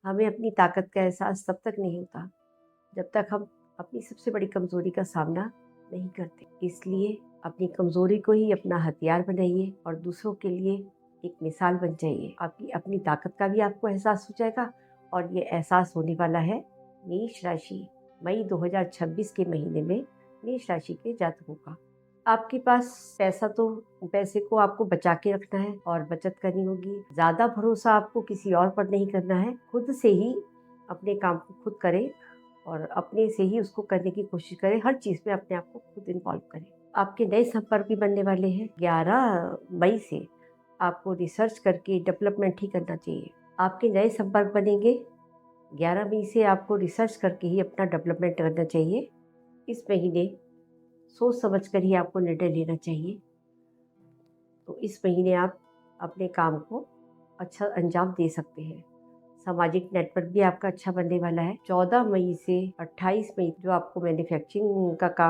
हमें अपनी ताकत का एहसास तब तक नहीं होता जब तक हम अपनी सबसे बड़ी कमज़ोरी का सामना नहीं करते। इसलिए अपनी कमज़ोरी को ही अपना हथियार बनाइए और दूसरों के लिए एक मिसाल बन जाइए। आपकी अपनी ताकत का भी आपको एहसास हो जाएगा और ये एहसास होने वाला है मेष राशि मई 2026 के महीने में मेष राशि के जातकों का। आपके पास पैसे को आपको बचा के रखना है और बचत करनी होगी। ज़्यादा भरोसा आपको किसी और पर नहीं करना है। खुद से ही अपने काम को खुद करें और अपने से ही उसको करने की कोशिश करें। हर चीज़ में अपने आप को खुद इन्वॉल्व करें। आपके नए संपर्क भी बनने वाले हैं। 11 मई से आपको रिसर्च करके डेवलपमेंट ही करना चाहिए। आपके नए संपर्क बनेंगे। 11 मई से आपको रिसर्च करके ही अपना डेवलपमेंट करना चाहिए। इस महीने सोच समझ कर ही आपको निर्णय लेना चाहिए। तो इस महीने आप अपने काम को अच्छा अंजाम दे सकते हैं। सामाजिक नेटवर्क भी आपका अच्छा बनने वाला है। 14 मई से 28 मई जो आपको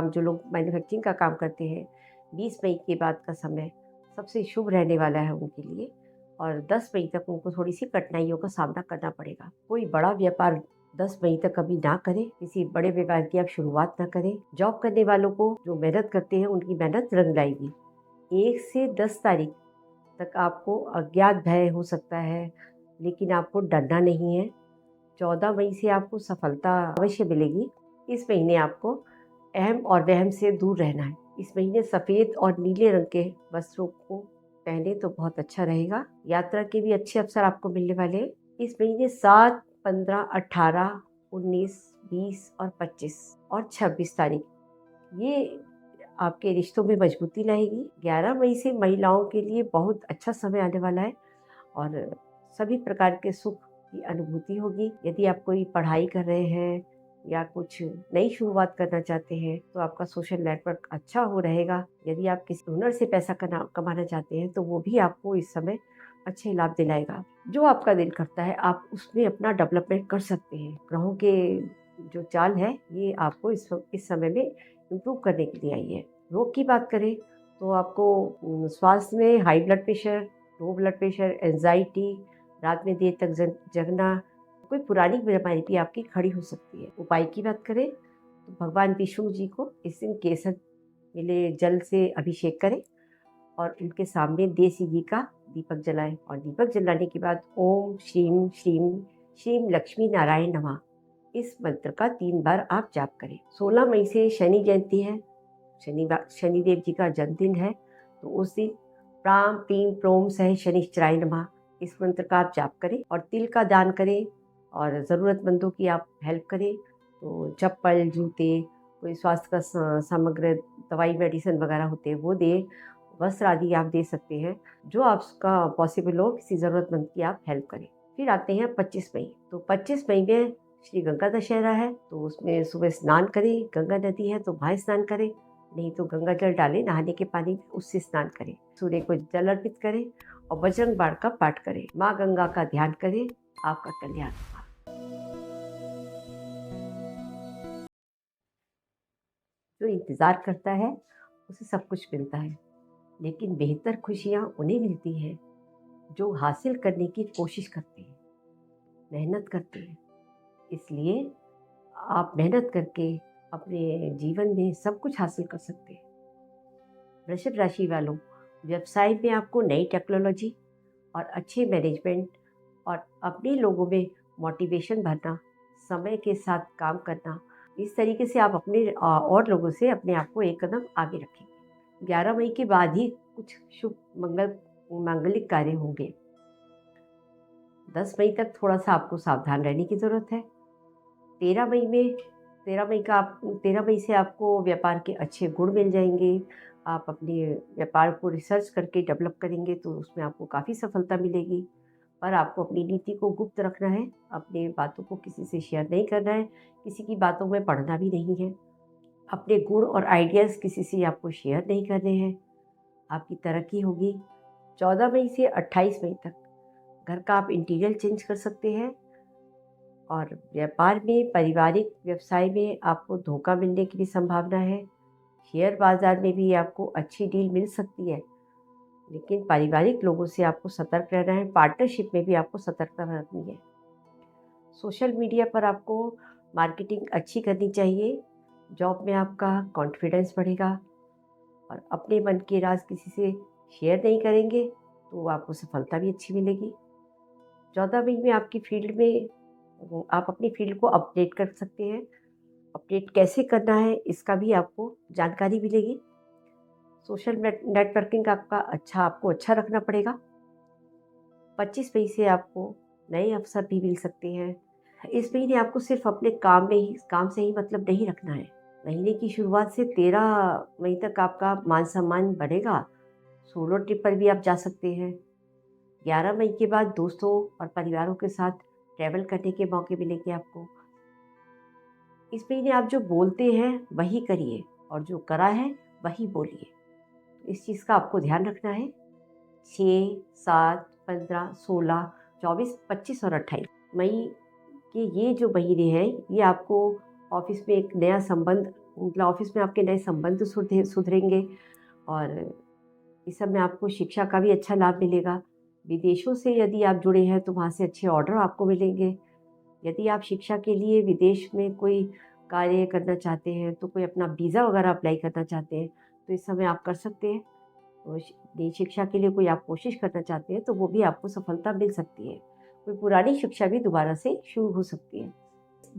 जो लोग मैन्युफैक्चरिंग का काम करते हैं, 20 मई के बाद का समय सबसे शुभ रहने वाला है उनके लिए और 10 मई तक उनको थोड़ी-सी कठिनाइयों का सामना करना पड़ेगा। कोई बड़ा व्यापार 10 मई तक कभी ना करें, किसी बड़े व्यापार की आप शुरुआत ना करें। जॉब करने वालों को जो मेहनत करते हैं, उनकी मेहनत रंग लाएगी। 1 से 10 तारीख तक आपको अज्ञात भय हो सकता है, लेकिन आपको डरना नहीं है। 14 मई से आपको सफलता अवश्य मिलेगी। इस महीने आपको अहम और वहम से दूर रहना है। इस महीने सफ़ेद और नीले रंग के वस्त्रों को पहने तो बहुत अच्छा रहेगा। यात्रा के भी अच्छे अवसर आपको मिलने वाले हैं। इस महीने 7, 15, 18, 19, 20 और 25 और 26 तारीख ये आपके रिश्तों में मजबूती लाएगी। 11 मई से महिलाओं के लिए बहुत अच्छा समय आने वाला है और सभी प्रकार के सुख की अनुभूति होगी। यदि आप कोई पढ़ाई कर रहे हैं या कुछ नई शुरुआत करना चाहते हैं तो आपका सोशल नेटवर्क अच्छा हो रहेगा। यदि आप किसी हुनर से पैसा कमाना चाहते हैं तो वो भी आपको इस समय अच्छे लाभ दिलाएगा। जो आपका दिल करता है आप उसमें अपना डेवलपमेंट कर सकते हैं। ग्रहों के जो चाल है ये आपको इस समय में इम्प्रूव करने के लिए आई है। रोग की बात करें तो आपको स्वास्थ्य में high blood pressure, low blood pressure, anxiety, रात में देर तक जगना, कोई पुरानी बीमारी भी आपकी खड़ी हो सकती है। उपाय की बात करें तो भगवान विष्णु जी को इस दिन केसर मिले जल से अभिषेक करें और उनके सामने देसी घी का दीपक जलाएं और दीपक जलाने के बाद ओम श्रीम श्रीम श्रीम लक्ष्मी नारायण नमः इस मंत्र का 3 बार आप जाप करें। 16 मई से शनि जयंती है। शनिदेव जी का जन्मदिन है तो उस दिन प्राम प्रीम प्रोम सह शनिश्चराय नमः इस मंत्र का आप जाप करें और तिल का दान करें और ज़रूरतमंदों की आप हेल्प करें। तो चप्पल, जूते, कोई स्वास्थ्य का सामग्री, दवाई, मेडिसिन वगैरह होते हैं वो दें, वस्त्र आदि आप दे सकते हैं। जो आपका पॉसिबल हो किसी ज़रूरतमंद की आप हेल्प करें। फिर आते हैं 25 मई। तो 25 मई में श्री गंगा दशहरा है तो उसमें सुबह स्नान करें। गंगा नदी है तो वहाँ स्नान करें, नहीं तो गंगा जल डालें नहाने के पानी में, उससे स्नान करें। सूर्य को जल अर्पित करें और बजरंग बाण का पाठ करें। माँ गंगा का ध्यान करें, आपका कल्याण होगा। जो इंतज़ार करता है उसे सब कुछ मिलता है, लेकिन बेहतर खुशियाँ उन्हें मिलती हैं जो हासिल करने की कोशिश करते हैं, मेहनत करते हैं। इसलिए आप मेहनत करके अपने जीवन में सब कुछ हासिल कर सकते हैं। वृषभ राशि वालों, व्यवसाय में आपको नई टेक्नोलॉजी और अच्छे मैनेजमेंट और अपने लोगों में मोटिवेशन भरना, समय के साथ काम करना, इस तरीके से आप अपने और लोगों से अपने आप को एक कदम आगे रखेंगे। 11 मई के बाद ही कुछ शुभ मांगलिक कार्य होंगे। 10 मई तक थोड़ा सा आपको सावधान रहने की ज़रूरत है। 13 मई में 13 मई से आपको व्यापार के अच्छे गुण मिल जाएंगे। आप अपने व्यापार को रिसर्च करके डेवलप करेंगे तो उसमें आपको काफ़ी सफलता मिलेगी। पर आपको अपनी नीति को गुप्त रखना है, अपने बातों को किसी से शेयर नहीं करना है, किसी की बातों में पढ़ना भी नहीं है। अपने गुण और आइडियाज़ किसी से आपको शेयर नहीं करने हैं। आपकी तरक्की होगी। 14 मई से 28 मई तक घर का आप इंटीरियर चेंज कर सकते हैं और व्यापार में, पारिवारिक व्यवसाय में आपको धोखा मिलने की भी संभावना है। शेयर बाज़ार में भी आपको अच्छी डील मिल सकती है, लेकिन पारिवारिक लोगों से आपको सतर्क रहना है। पार्टनरशिप में भी आपको सतर्कता बरतनी है। सोशल मीडिया पर आपको मार्केटिंग अच्छी करनी चाहिए। जॉब में आपका कॉन्फिडेंस बढ़ेगा और अपने मन के राज किसी से शेयर नहीं करेंगे तो आपको सफलता भी अच्छी मिलेगी। 14 मई में आपकी फील्ड में आप अपनी फील्ड को अपडेट कर सकते हैं। अपडेट कैसे करना है इसका भी आपको जानकारी मिलेगी। सोशल नेटवर्किंग आपको अच्छा रखना पड़ेगा। 25 मई से आपको नए अवसर भी मिल सकते हैं। इस महीने आपको सिर्फ अपने काम से ही मतलब नहीं रखना है। महीने की शुरुआत से 13 मई तक आपका मान सम्मान बढ़ेगा। सोलो ट्रिप पर भी आप जा सकते हैं। 11 मई के बाद दोस्तों और परिवारों के साथ ट्रैवल करने के मौके मिलेंगे आपको। इस महीने आप जो बोलते हैं वही करिए और जो करा है वही बोलिए। इस चीज़ का आपको ध्यान रखना है। 6, 7, 15, 16, 24, 25 और 28 मई के ये जो महीने हैं ये आपको ऑफिस में एक नया संबंध मतलब ऑफिस में आपके नए संबंध सुधरेंगे और इस सब में आपको शिक्षा का भी अच्छा लाभ मिलेगा। विदेशों से यदि आप जुड़े हैं तो वहाँ से अच्छे ऑर्डर आपको मिलेंगे। यदि आप शिक्षा के लिए विदेश में कोई कार्य करना चाहते हैं तो कोई अपना वीज़ा वगैरह अप्लाई करना चाहते हैं तो इस समय आप कर सकते हैं। तो नई शिक्षा के लिए कोई आप कोशिश करना चाहते हैं तो वो भी आपको सफलता मिल सकती है। कोई पुरानी शिक्षा भी दोबारा से शुरू हो सकती है।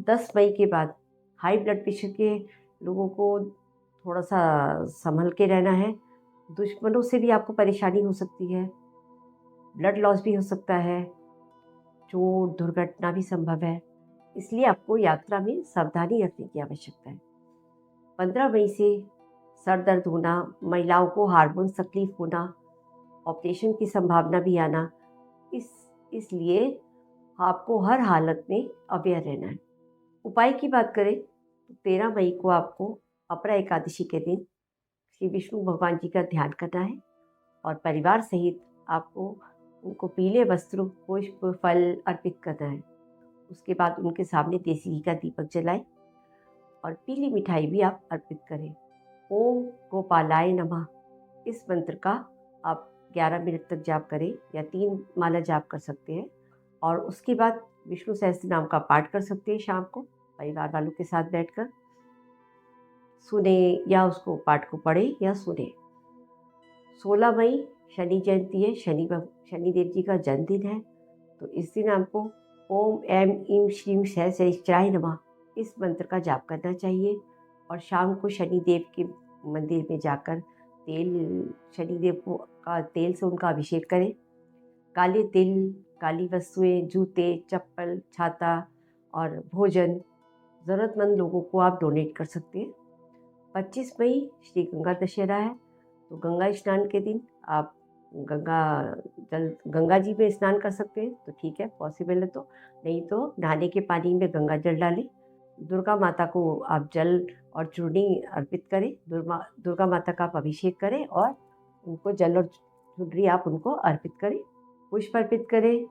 10 मई के बाद हाई ब्लड प्रेशर के लोगों को थोड़ा-सा सँभल के रहना है। दुश्मनों से भी आपको परेशानी हो सकती है। ब्लड लॉस भी हो सकता है। चोट, दुर्घटना भी संभव है। इसलिए आपको यात्रा में सावधानी रखने की आवश्यकता है। 15 मई से सर दर्द होना, महिलाओं को हार्मोन्स तकलीफ होना, ऑपरेशन की संभावना भी आना, इसलिए आपको हर हालत में अवेयर रहना है। उपाय की बात करें तो 13 मई को आपको अपरा एकादशी के दिन श्री विष्णु भगवान जी का ध्यान करना है और परिवार सहित आपको उनको पीले वस्त्र, पुष्प, फल अर्पित करना है। उसके बाद उनके सामने देसी घी का दीपक जलाएं और पीली मिठाई भी आप अर्पित करें। ओम गोपालाय नमः इस मंत्र का आप 11 मिनट तक जाप करें या 3 माला जाप कर सकते हैं और उसके बाद विष्णु सहस्त्र नाम का पाठ कर सकते हैं। शाम को परिवार वालों के साथ बैठकर सुने या उसको पाठ को पढ़े या सुने। 16 मई शनि जयंती है। शनिदेव जी का जन्मदिन है तो इस दिन आपको ओम ऐम ईम श्रीम सहस्त्राय नमः इस मंत्र का जाप करना चाहिए और शाम को शनिदेव के मंदिर में जाकर शनिदेव को का तेल से उनका अभिषेक करें। काले तिल, काली वस्तुएं, जूते, चप्पल, छाता और भोजन ज़रूरतमंद लोगों को आप डोनेट कर सकते हैं। 25 मई श्री गंगा दशहरा है तो गंगा स्नान के दिन आप गंगा जी में स्नान कर सकते हैं तो ठीक है, पॉसिबल है तो। नहीं तो नहाने के पानी में गंगा जल डालें। दुर्गा माता को आप जल और चूर्णी अर्पित करें। दुर्गा माता का आप अभिषेक करें और उनको जल और चूर्णी आप उनको अर्पित करें। पुष्प अर्पित करें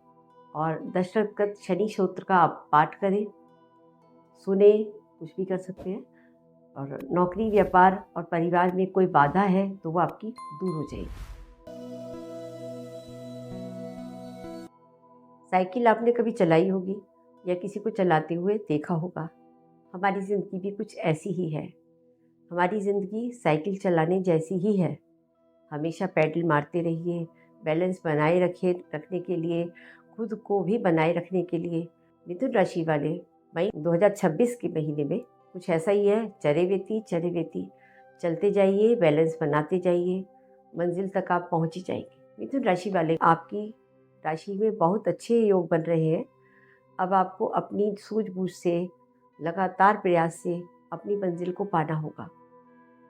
और दशरथ शनि स्तोत्र का आप पाठ करें, सुने, कुछ भी कर सकते हैं। और नौकरी, व्यापार और परिवार में कोई बाधा है तो वो आपकी दूर हो जाएगी। साइकिल आपने कभी चलाई होगी या किसी को चलाते हुए देखा होगा। हमारी ज़िंदगी भी कुछ ऐसी ही है। हमारी ज़िंदगी साइकिल चलाने जैसी ही है। हमेशा पैडल मारते रहिए। बैलेंस बनाए रखने के लिए, खुद को भी बनाए रखने के लिए। मिथुन राशि वाले मई 2026 के महीने में कुछ ऐसा ही है। चरे चलते जाइए, बैलेंस बनाते जाइए, मंजिल तक आप पहुंच ही जाएंगे। मिथुन राशि वाले आपकी राशि में बहुत अच्छे योग बन रहे हैं। अब आपको अपनी सूझबूझ से, लगातार प्रयास से अपनी मंजिल को पाना होगा।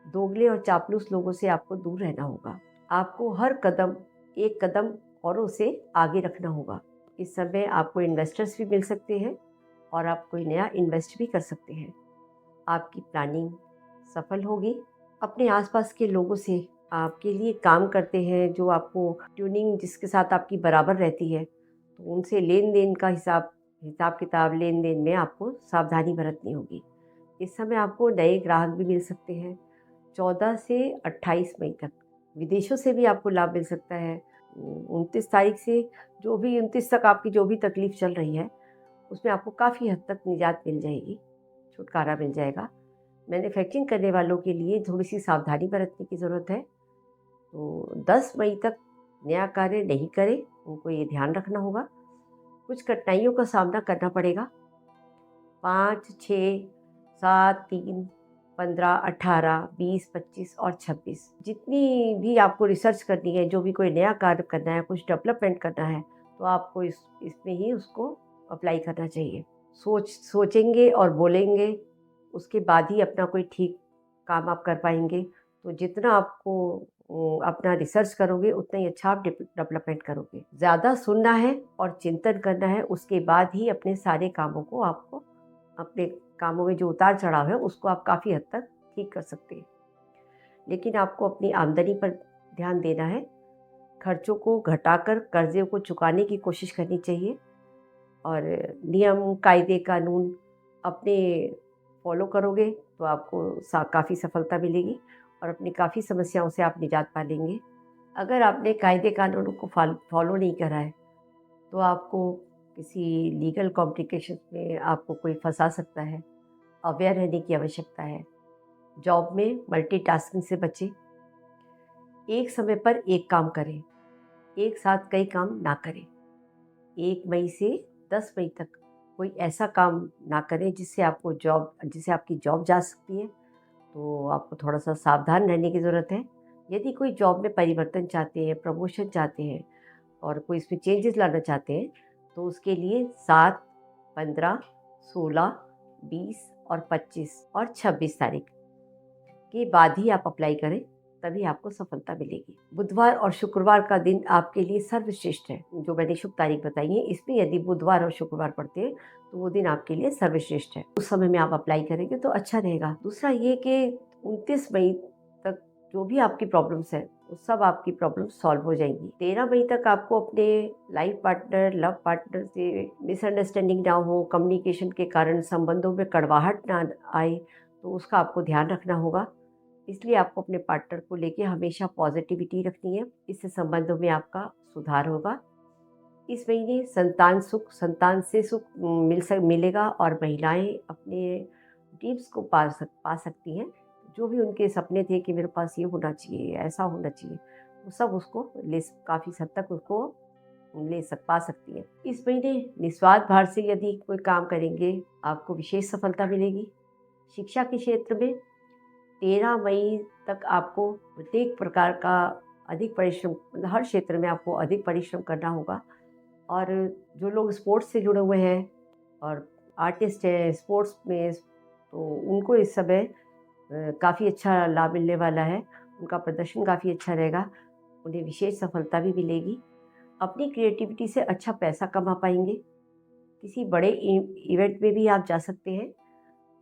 दोगले और चापलूस लोगों से आपको दूर रहना होगा। आपको हर कदम एक कदम औरों से आगे रखना होगा। इस समय आपको इन्वेस्टर्स भी मिल सकते हैं और आप कोई नया इन्वेस्ट भी कर सकते हैं। आपकी प्लानिंग सफल होगी। अपने आसपास के लोगों से आपके लिए काम करते हैं, जो आपको ट्यूनिंग जिसके साथ आपकी बराबर रहती है, तो उनसे लेन देन का हिसाब किताब लेन देन में आपको सावधानी बरतनी होगी। इस समय आपको नए ग्राहक भी मिल सकते हैं। 14 से 28 मई तक विदेशों से भी आपको लाभ मिल सकता है। 29 तारीख से 29 तक आपकी जो भी तकलीफ चल रही है उसमें आपको काफ़ी हद तक निजात मिल जाएगी, छुटकारा मिल जाएगा। मैन्युफैक्चरिंग करने वालों के लिए थोड़ी-सी सावधानी बरतने की ज़रूरत है। तो 10 मई तक नया कार्य नहीं करें, उनको ये ध्यान रखना होगा। कुछ कठिनाइयों का सामना करना पड़ेगा। 5, 6, 7, 3, 15, 18, 20, 25 और 26 जितनी भी आपको रिसर्च करनी है, जो भी कोई नया कार्य करना है, कुछ डेवलपमेंट करना है, तो आपको इसमें ही उसको अप्लाई करना चाहिए। सोचेंगे और बोलेंगे, उसके बाद ही अपना कोई ठीक काम आप कर पाएँगे। तो जितना आपको अपना रिसर्च करोगे, उतना ही अच्छा आप डेवलपमेंट करोगे। ज़्यादा सुनना है और चिंतन करना है, उसके बाद ही अपने सारे कामों को आपको अपने कामों में जो उतार-चढ़ाव है, उसको आप काफ़ी हद तक ठीक कर सकते हैं। लेकिन आपको अपनी आमदनी पर ध्यान देना है, खर्चों को घटाकर कर्ज़े को चुकाने की कोशिश करनी चाहिए और नियम, कायदे, कानून अपने फ़ॉलो करोगे तो आपको काफ़ी सफलता मिलेगी और अपनी काफ़ी समस्याओं से आप निजात पा लेंगे। अगर आपने कायदे कानूनों को फ़ॉलो नहीं करा है, तो आपको किसी लीगल कॉम्प्लिकेशंस में आपको कोई फँसा सकता है। अवेयर रहने की आवश्यकता है। जॉब में मल्टीटास्किंग से बचें। एक समय पर एक काम करें, एक साथ कई काम ना करें। 1 मई से 10 मई तक कोई ऐसा काम ना करें जिससे आपकी जॉब जा सकती है, तो आपको थोड़ा-सा सावधान रहने की ज़रूरत है। यदि कोई जॉब में परिवर्तन चाहते हैं, प्रमोशन चाहते हैं और कोई इसमें चेंजेस लाना चाहते हैं, तो उसके लिए 7, 15, 16, 20 और 25 और 26 तारीख के बाद ही आप अप्लाई करें, तभी आपको सफलता मिलेगी। बुधवार और शुक्रवार का दिन आपके लिए सर्वश्रेष्ठ है। जो मैंने शुभ तारीख बताई है, इसमें यदि बुधवार और शुक्रवार पड़ते हैं, तो वो दिन आपके लिए सर्वश्रेष्ठ है। उस समय में आप अप्लाई करेंगे तो अच्छा रहेगा। दूसरा ये कि 29 मई तक जो भी आपकी प्रॉब्लम्स हैं, वो सब आपकी प्रॉब्लम्स सॉल्व हो जाएंगी। 13 मई तक आपको अपने लाइफ पार्टनर, लव पार्टनर से मिसअंडरस्टैंडिंग ना हो, कम्युनिकेशन के कारण संबंधों में कड़वाहट ना आए, तो उसका आपको ध्यान रखना होगा। इसलिए आपको अपने पार्टनर को लेके हमेशा पॉजिटिविटी रखनी है। इससे संबंधों में आपका सुधार होगा। इस महीने संतान से सुख मिलेगा और महिलाएं अपने ड्रीम्स को पा सकती हैं। जो भी उनके सपने थे कि मेरे पास ये होना चाहिए, ऐसा होना चाहिए, वो सब उसको काफ़ी हद तक उसको पा सकती हैं। इस महीने निस्वार्थ भाव से यदि कोई काम करेंगे, आपको विशेष सफलता मिलेगी। शिक्षा के क्षेत्र में 13 मई तक आपको प्रत्येक प्रकार का अधिक परिश्रम, मतलब हर क्षेत्र में आपको अधिक परिश्रम करना होगा। और जो लोग स्पोर्ट्स से जुड़े हुए हैं और आर्टिस्ट हैं स्पोर्ट्स में, तो उनको इस समय काफ़ी अच्छा लाभ मिलने वाला है। उनका प्रदर्शन काफ़ी अच्छा रहेगा, उन्हें विशेष सफलता भी मिलेगी। अपनी क्रिएटिविटी से अच्छा पैसा कमा पाएंगे। किसी बड़े इवेंट में भी आप जा सकते हैं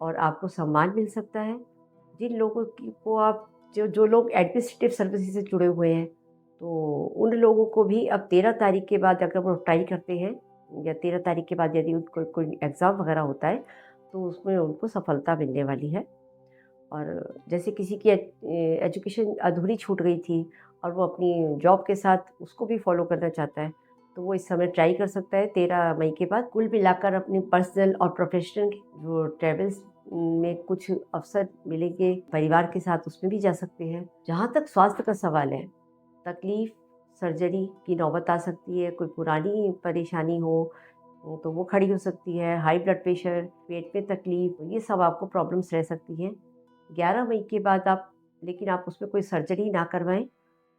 और आपको सम्मान मिल सकता है। जिन लोगों की को आप जो लोग एडमिनिस्ट्रेटिव सर्विसेज से जुड़े हुए हैं, तो उन लोगों को भी अब 13 तारीख के बाद अगर वो ट्राई करते हैं या 13 तारीख के बाद यदि उनको कोई एग्ज़ाम वगैरह होता है, तो उसमें उनको सफलता मिलने वाली है। और जैसे किसी की एजुकेशन अधूरी छूट गई थी और वो अपनी जॉब के साथ उसको भी फॉलो करना चाहता है, तो वो इस समय ट्राई कर सकता है 13 मई के बाद। कुल मिलाकर अपनी पर्सनल और प्रोफेशनल जो ट्रैवल्स में कुछ अवसर मिलेंगे, परिवार के साथ उसमें भी जा सकते हैं। जहाँ तक स्वास्थ्य का सवाल है, तकलीफ़, सर्जरी की नौबत आ सकती है। कोई पुरानी परेशानी हो तो वो खड़ी हो सकती है। हाई ब्लड प्रेशर, पेट में तकलीफ़, ये सब आपको प्रॉब्लम्स रह सकती हैं। 11 मई के बाद लेकिन आप उसमें कोई सर्जरी ना करवाएँ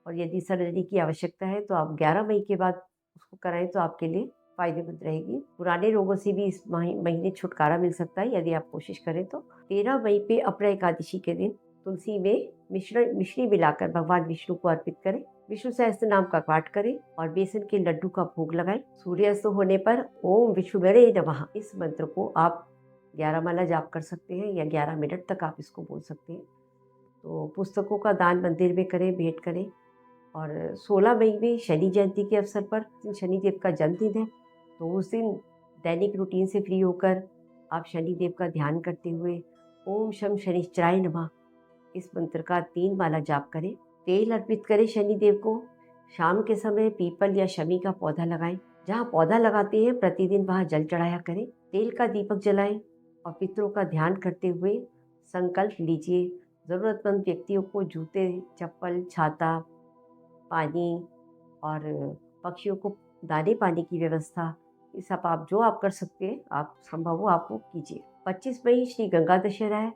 और यदि सर्जरी की आवश्यकता है तो आप 11 मई के बाद उसको कराएँ तो आपके लिए फ़ायदेमंद रहेगी। पुराने रोगों से भी इस महीने छुटकारा मिल सकता है यदि आप कोशिश करें तो। 13 मई पे अपना एकादशी के दिन तुलसी में मिश्री मिलाकर भगवान विष्णु को अर्पित करें। विष्णु सहस्त्र नाम का पाठ करें और बेसन के लड्डू का भोग लगाएं। सूर्यास्त होने पर ओम विष्णुवे नमः इस मंत्र को आप 11 माला जाप कर सकते हैं या 11 मिनट तक आप इसको बोल सकते हैं। तो पुस्तकों का दान मंदिर में करें, भेंट करें। और 16 मई में शनि जयंती के अवसर पर शनिदेव का जन्मदिन है, तो उस दिन दैनिक रूटीन से फ्री होकर आप शनिदेव का ध्यान करते हुए ओम शम शनिश्चराय नमः इस मंत्र का 3 माला जाप करें। तेल अर्पित करें शनिदेव को। शाम के समय पीपल या शमी का पौधा लगाएं। जहाँ पौधा लगाते हैं प्रतिदिन वहाँ जल चढ़ाया करें, तेल का दीपक जलाएं और पितरों का ध्यान करते हुए संकल्प लीजिए। ज़रूरतमंद व्यक्तियों को जूते, चप्पल, छाता, पानी और पक्षियों को दाने पानी की व्यवस्था, ये सब आप कर सकते हैं, आप संभव हो आप वो कीजिए। 25 मई श्री गंगा दशहरा है,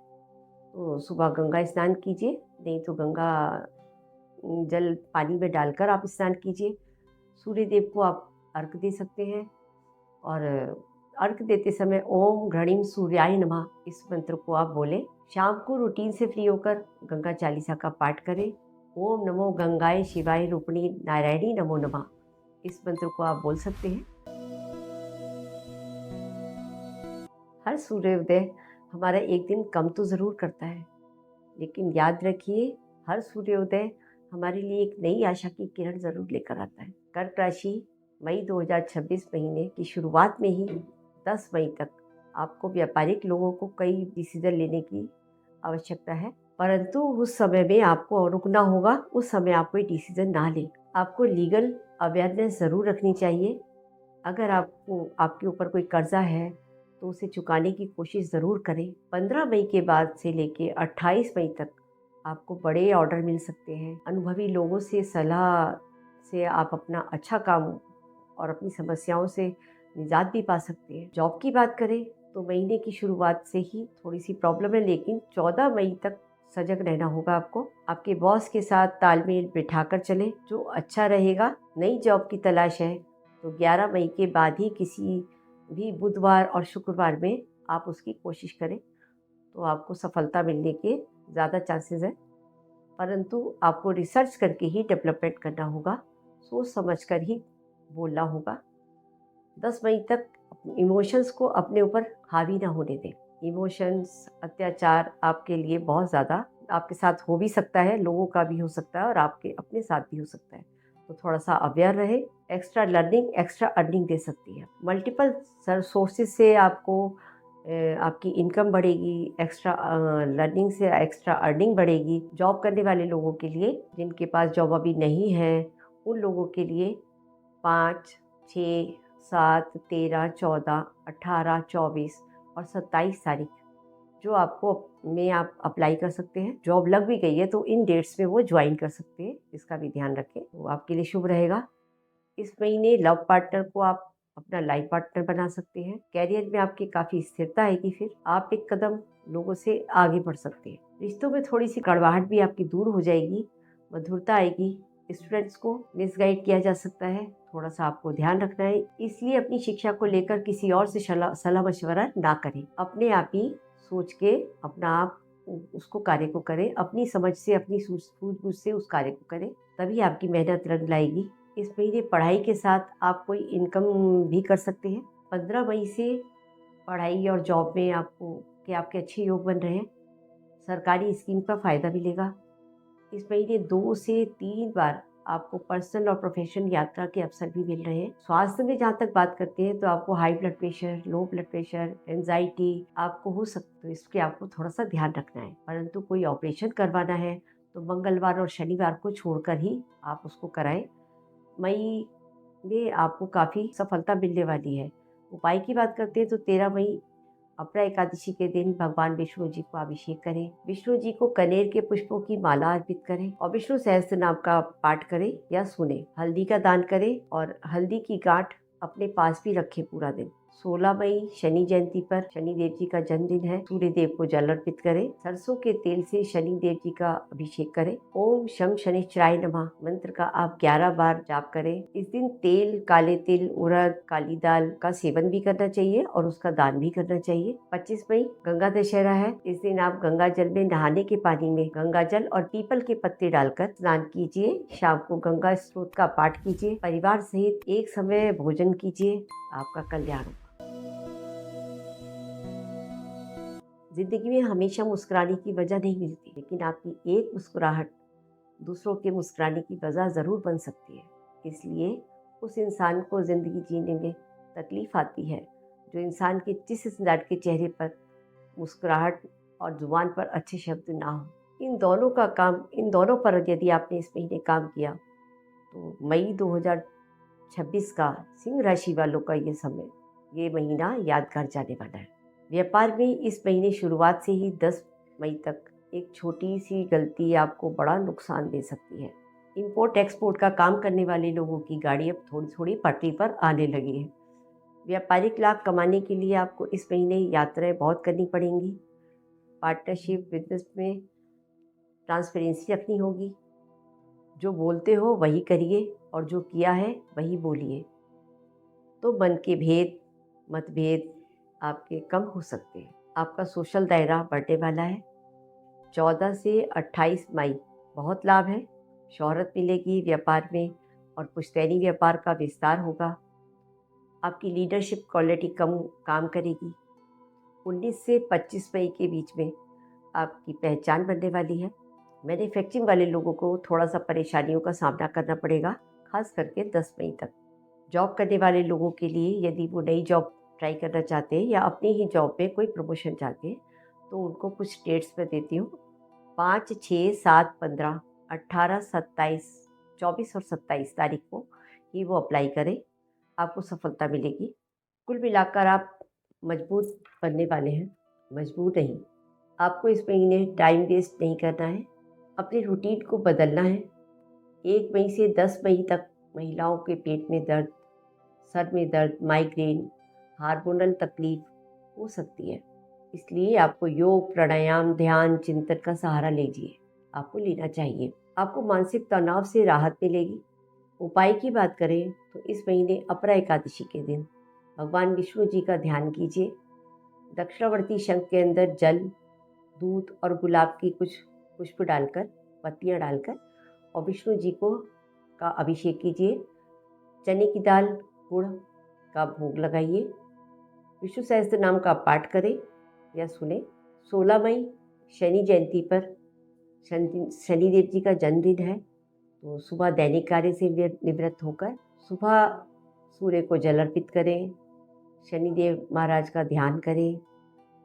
तो सुबह गंगा स्नान कीजिए, नहीं तो गंगा जल पानी में डालकर आप स्नान कीजिए। सूर्य देव को आप अर्घ दे सकते हैं और अर्घ देते समय ओम घृणिम सूर्याय नमः इस मंत्र को आप बोलें। शाम को रूटीन से फ्री होकर गंगा चालीसा का पाठ करें। ओम नमो गंगाए शिवाय रूपिणी नारायणी नमो नमः इस मंत्र को आप बोल सकते हैं। हर सूर्योदय हमारा एक दिन कम तो ज़रूर करता है, लेकिन याद रखिए हर सूर्योदय हमारे लिए एक नई आशा की किरण ज़रूर लेकर आता है। कर्क राशि मई 2026 महीने की शुरुआत में ही 10 मई तक आपको व्यापारिक लोगों को कई डिसीजन लेने की आवश्यकता है, परंतु उस समय में आपको रुकना होगा। उस समय आप कोई डिसीजन ना लें। आपको लीगल अवेयरनेस ज़रूर रखनी चाहिए। अगर आपको आपके ऊपर कोई कर्जा है तो उसे चुकाने की कोशिश ज़रूर करें। 15 मई के बाद से लेके 28 मई तक आपको बड़े ऑर्डर मिल सकते हैं। अनुभवी लोगों से सलाह से आप अपना अच्छा काम और अपनी समस्याओं से निजात भी पा सकते हैं। जॉब की बात करें तो महीने की शुरुआत से ही थोड़ी सी प्रॉब्लम है, लेकिन 14 मई तक सजग रहना होगा आपको। आपके बॉस के साथ तालमेल बिठाकर चलें, जो अच्छा रहेगा। नई जॉब की तलाश है तो 11 मई के बाद ही किसी भी बुधवार और शुक्रवार में आप उसकी कोशिश करें तो आपको सफलता मिलने के ज़्यादा चांसेस हैं, परंतु आपको रिसर्च करके ही डेवलपमेंट करना होगा, सोच समझकर ही बोलना होगा। 10 मई तक इमोशंस को अपने ऊपर हावी ना होने दें। इमोशंस, अत्याचार आपके लिए बहुत ज़्यादा आपके साथ हो भी सकता है, लोगों का भी हो सकता है और आपके अपने साथ भी हो सकता है, तो थोड़ा सा अवेयर रहे। एक्स्ट्रा लर्निंग एक्स्ट्रा अर्निंग दे सकती है। मल्टीपल सोर्सेज से आपको आपकी इनकम बढ़ेगी। एक्स्ट्रा लर्निंग से एक्स्ट्रा अर्निंग बढ़ेगी। जॉब करने वाले लोगों के लिए, जिनके पास जॉब अभी नहीं है, उन लोगों के लिए 5, 6, 7, 13, 14, 18, 24 और 27 तारीख जो आपको में आप अप्लाई कर सकते हैं। जॉब लग भी गई है तो इन डेट्स में वो ज्वाइन कर सकते हैं, इसका भी ध्यान रखें, वो आपके लिए शुभ रहेगा। इस महीने लव पार्टनर को आप अपना लाइफ पार्टनर बना सकते हैं। कैरियर में आपकी काफ़ी स्थिरता आएगी। फिर आप एक कदम लोगों से आगे बढ़ सकते हैं। रिश्तों में थोड़ी सी कड़वाहट भी आपकी दूर हो जाएगी, मधुरता आएगी। स्टूडेंट्स को मिसगाइड किया जा सकता है, थोड़ा सा आपको ध्यान रखना है। इसलिए अपनी शिक्षा को लेकर किसी और से सलाह मशवरा ना करें। अपने आप ही सोच के अपना आप उसको कार्य को करें। अपनी समझ से, अपनी सूझबूझ से उस कार्य को करें, तभी आपकी मेहनत रंग लाएगी। इस महीने पढ़ाई के साथ आप कोई इनकम भी कर सकते हैं। 15 मई से पढ़ाई और जॉब में आपके अच्छे योग बन रहे हैं। सरकारी स्कीम का फ़ायदा मिलेगा। इस महीने 2 से 3 बार आपको पर्सनल और प्रोफेशनल यात्रा के अवसर भी मिल रहे हैं। स्वास्थ्य में जहाँ तक बात करते हैं तो आपको high blood pressure, low blood pressure, anxiety आपको हो सकता है, इसके आपको थोड़ा सा ध्यान रखना है। परंतु कोई ऑपरेशन करवाना है तो मंगलवार और शनिवार को छोड़कर ही आप उसको कराएं। मई में आपको काफ़ी सफलता मिलने वाली है। उपाय की बात करते हैं तो 13 मई अपरा एकादशी के दिन भगवान विष्णु जी को अभिषेक करें। विष्णु जी को कनेर के पुष्पों की माला अर्पित करें और विष्णु सहस्त्र नाम का पाठ करें या सुने। हल्दी का दान करें और हल्दी की गांठ अपने पास भी रखें पूरा दिन। 16 मई शनि जयंती पर शनि देव जी का जन्मदिन है। सूर्य देव को जल अर्पित करें। सरसों के तेल से शनि देव जी का अभिषेक करें। ओम शं शनिश्चराय नमः मंत्र का आप 11 बार जाप करें। इस दिन तेल, काले तिल, उड़द, काली दाल का सेवन भी करना चाहिए और उसका दान भी करना चाहिए। 25 मई गंगा दशहरा है। इस दिन आप गंगा जल में नहाने के पानी में गंगा जल और पीपल के पत्ते डालकर स्नान कीजिए। शाम को गंगा स्त्रोत का पाठ कीजिए। परिवार सहित एक समय भोजन कीजिए। आपका कल्याण होगा। जिंदगी में हमेशा मुस्कुराने की वजह नहीं मिलती, लेकिन आपकी एक मुस्कुराहट दूसरों के मुस्कुराने की वजह ज़रूर बन सकती है। इसलिए उस इंसान को ज़िंदगी जीने में तकलीफ़ आती है जो इंसान के जिस इंसान के चेहरे पर मुस्कुराहट और जुबान पर अच्छे शब्द ना हो। इन दोनों पर यदि आपने इस महीने काम किया तो मई 2026 2026 का सिंह राशि वालों का ये महीना यादगार जाने वाला है। व्यापार में इस महीने शुरुआत से ही 10 मई तक एक छोटी सी गलती आपको बड़ा नुकसान दे सकती है। इंपोर्ट एक्सपोर्ट का काम करने वाले लोगों की गाड़ी अब थोड़ी थोड़ी पटरी पर आने लगी है। व्यापारिक लाभ कमाने के लिए आपको इस महीने यात्राएं बहुत करनी पड़ेंगी। पार्टनरशिप बिजनेस में ट्रांसपेरेंसी रखनी होगी। जो बोलते हो वही करिए और जो किया है वही बोलिए, तो मन के भेद मतभेद आपके कम हो सकते हैं। आपका सोशल दायरा बढ़ने वाला है। 14 से 28 मई बहुत लाभ है। शोहरत मिलेगी व्यापार में और पुश्तैनी व्यापार का विस्तार होगा। आपकी लीडरशिप क्वालिटी कम काम करेगी। 19 से 25 मई के बीच में आपकी पहचान बनने वाली है। मैन्युफैक्चरिंग वाले लोगों को थोड़ा सा परेशानियों का सामना करना पड़ेगा, खास करके 10 मई तक। जॉब करने वाले लोगों के लिए यदि वो नई जॉब ट्राई करना चाहते हैं या अपनी ही जॉब में कोई प्रमोशन चाहते हैं तो उनको कुछ डेट्स में देती हूँ। 5, 6, 7, 15, 18, 27, 24 और 27 तारीख को ही वो अप्लाई करें, आपको सफलता मिलेगी। कुल मिलाकर आप मजबूत बनने वाले हैं, मजबूत नहीं। आपको इस महीने टाइम वेस्ट नहीं करना है, अपने रूटीन को बदलना है। 1 मई से 10 मई तक महिलाओं के पेट में दर्द, सर में दर्द, माइग्रेन, हार्मोनल तकलीफ हो सकती है। इसलिए आपको योग, प्राणायाम, ध्यान, चिंतन का सहारा लीजिए, आपको लेना चाहिए। आपको मानसिक तनाव से राहत मिलेगी। उपाय की बात करें तो इस महीने अपरा एकादशी के दिन भगवान विष्णु जी का ध्यान कीजिए। दक्षिणावर्ती शंख के अंदर जल, दूध और गुलाब की कुछ पुष्प डालकर, पत्तियां डालकर और विष्णु जी को का अभिषेक कीजिए। चने की दाल, गुड़ का भोग लगाइए। विष्णु सहस्त्र नाम का पाठ करें या सुने। 16 मई शनि जयंती पर शनिदेव जी का जन्मदिन है, तो सुबह दैनिक कार्य से निवृत्त होकर सुबह सूर्य को जल अर्पित करें, शनिदेव महाराज का ध्यान करें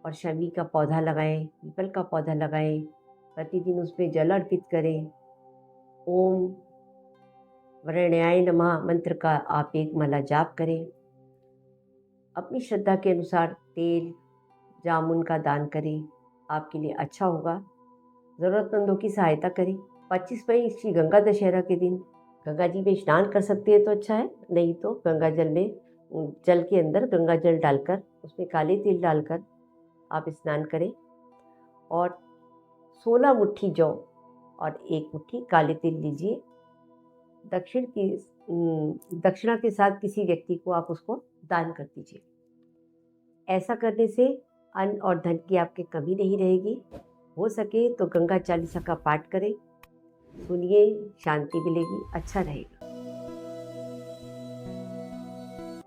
और शमी का पौधा लगाएं, पीपल का पौधा लगाएं। प्रतिदिन उसमें जल अर्पित करें। ओम वरण्याय नमः मंत्र का आप एक माला जाप करें। अपनी श्रद्धा के अनुसार तेल, जामुन का दान करें, आपके लिए अच्छा होगा। ज़रूरतमंदों की सहायता करें। 25 मई श्री गंगा दशहरा के दिन गंगा जी में स्नान कर सकते हैं तो अच्छा है, नहीं तो गंगा जल के अंदर गंगा जल डालकर उसमें काले तिल डालकर आप स्नान करें और 16 मुट्ठी जौ और 1 मुट्ठी काले तिल लीजिए। दक्षिणा के साथ किसी व्यक्ति को आप उसको दान कर दीजिए। ऐसा करने से अन्न और धन की आपकी कमी नहीं रहेगी। हो सके तो गंगा चालीसा का पाठ करें, सुनिए, शांति मिलेगी, अच्छा रहेगा।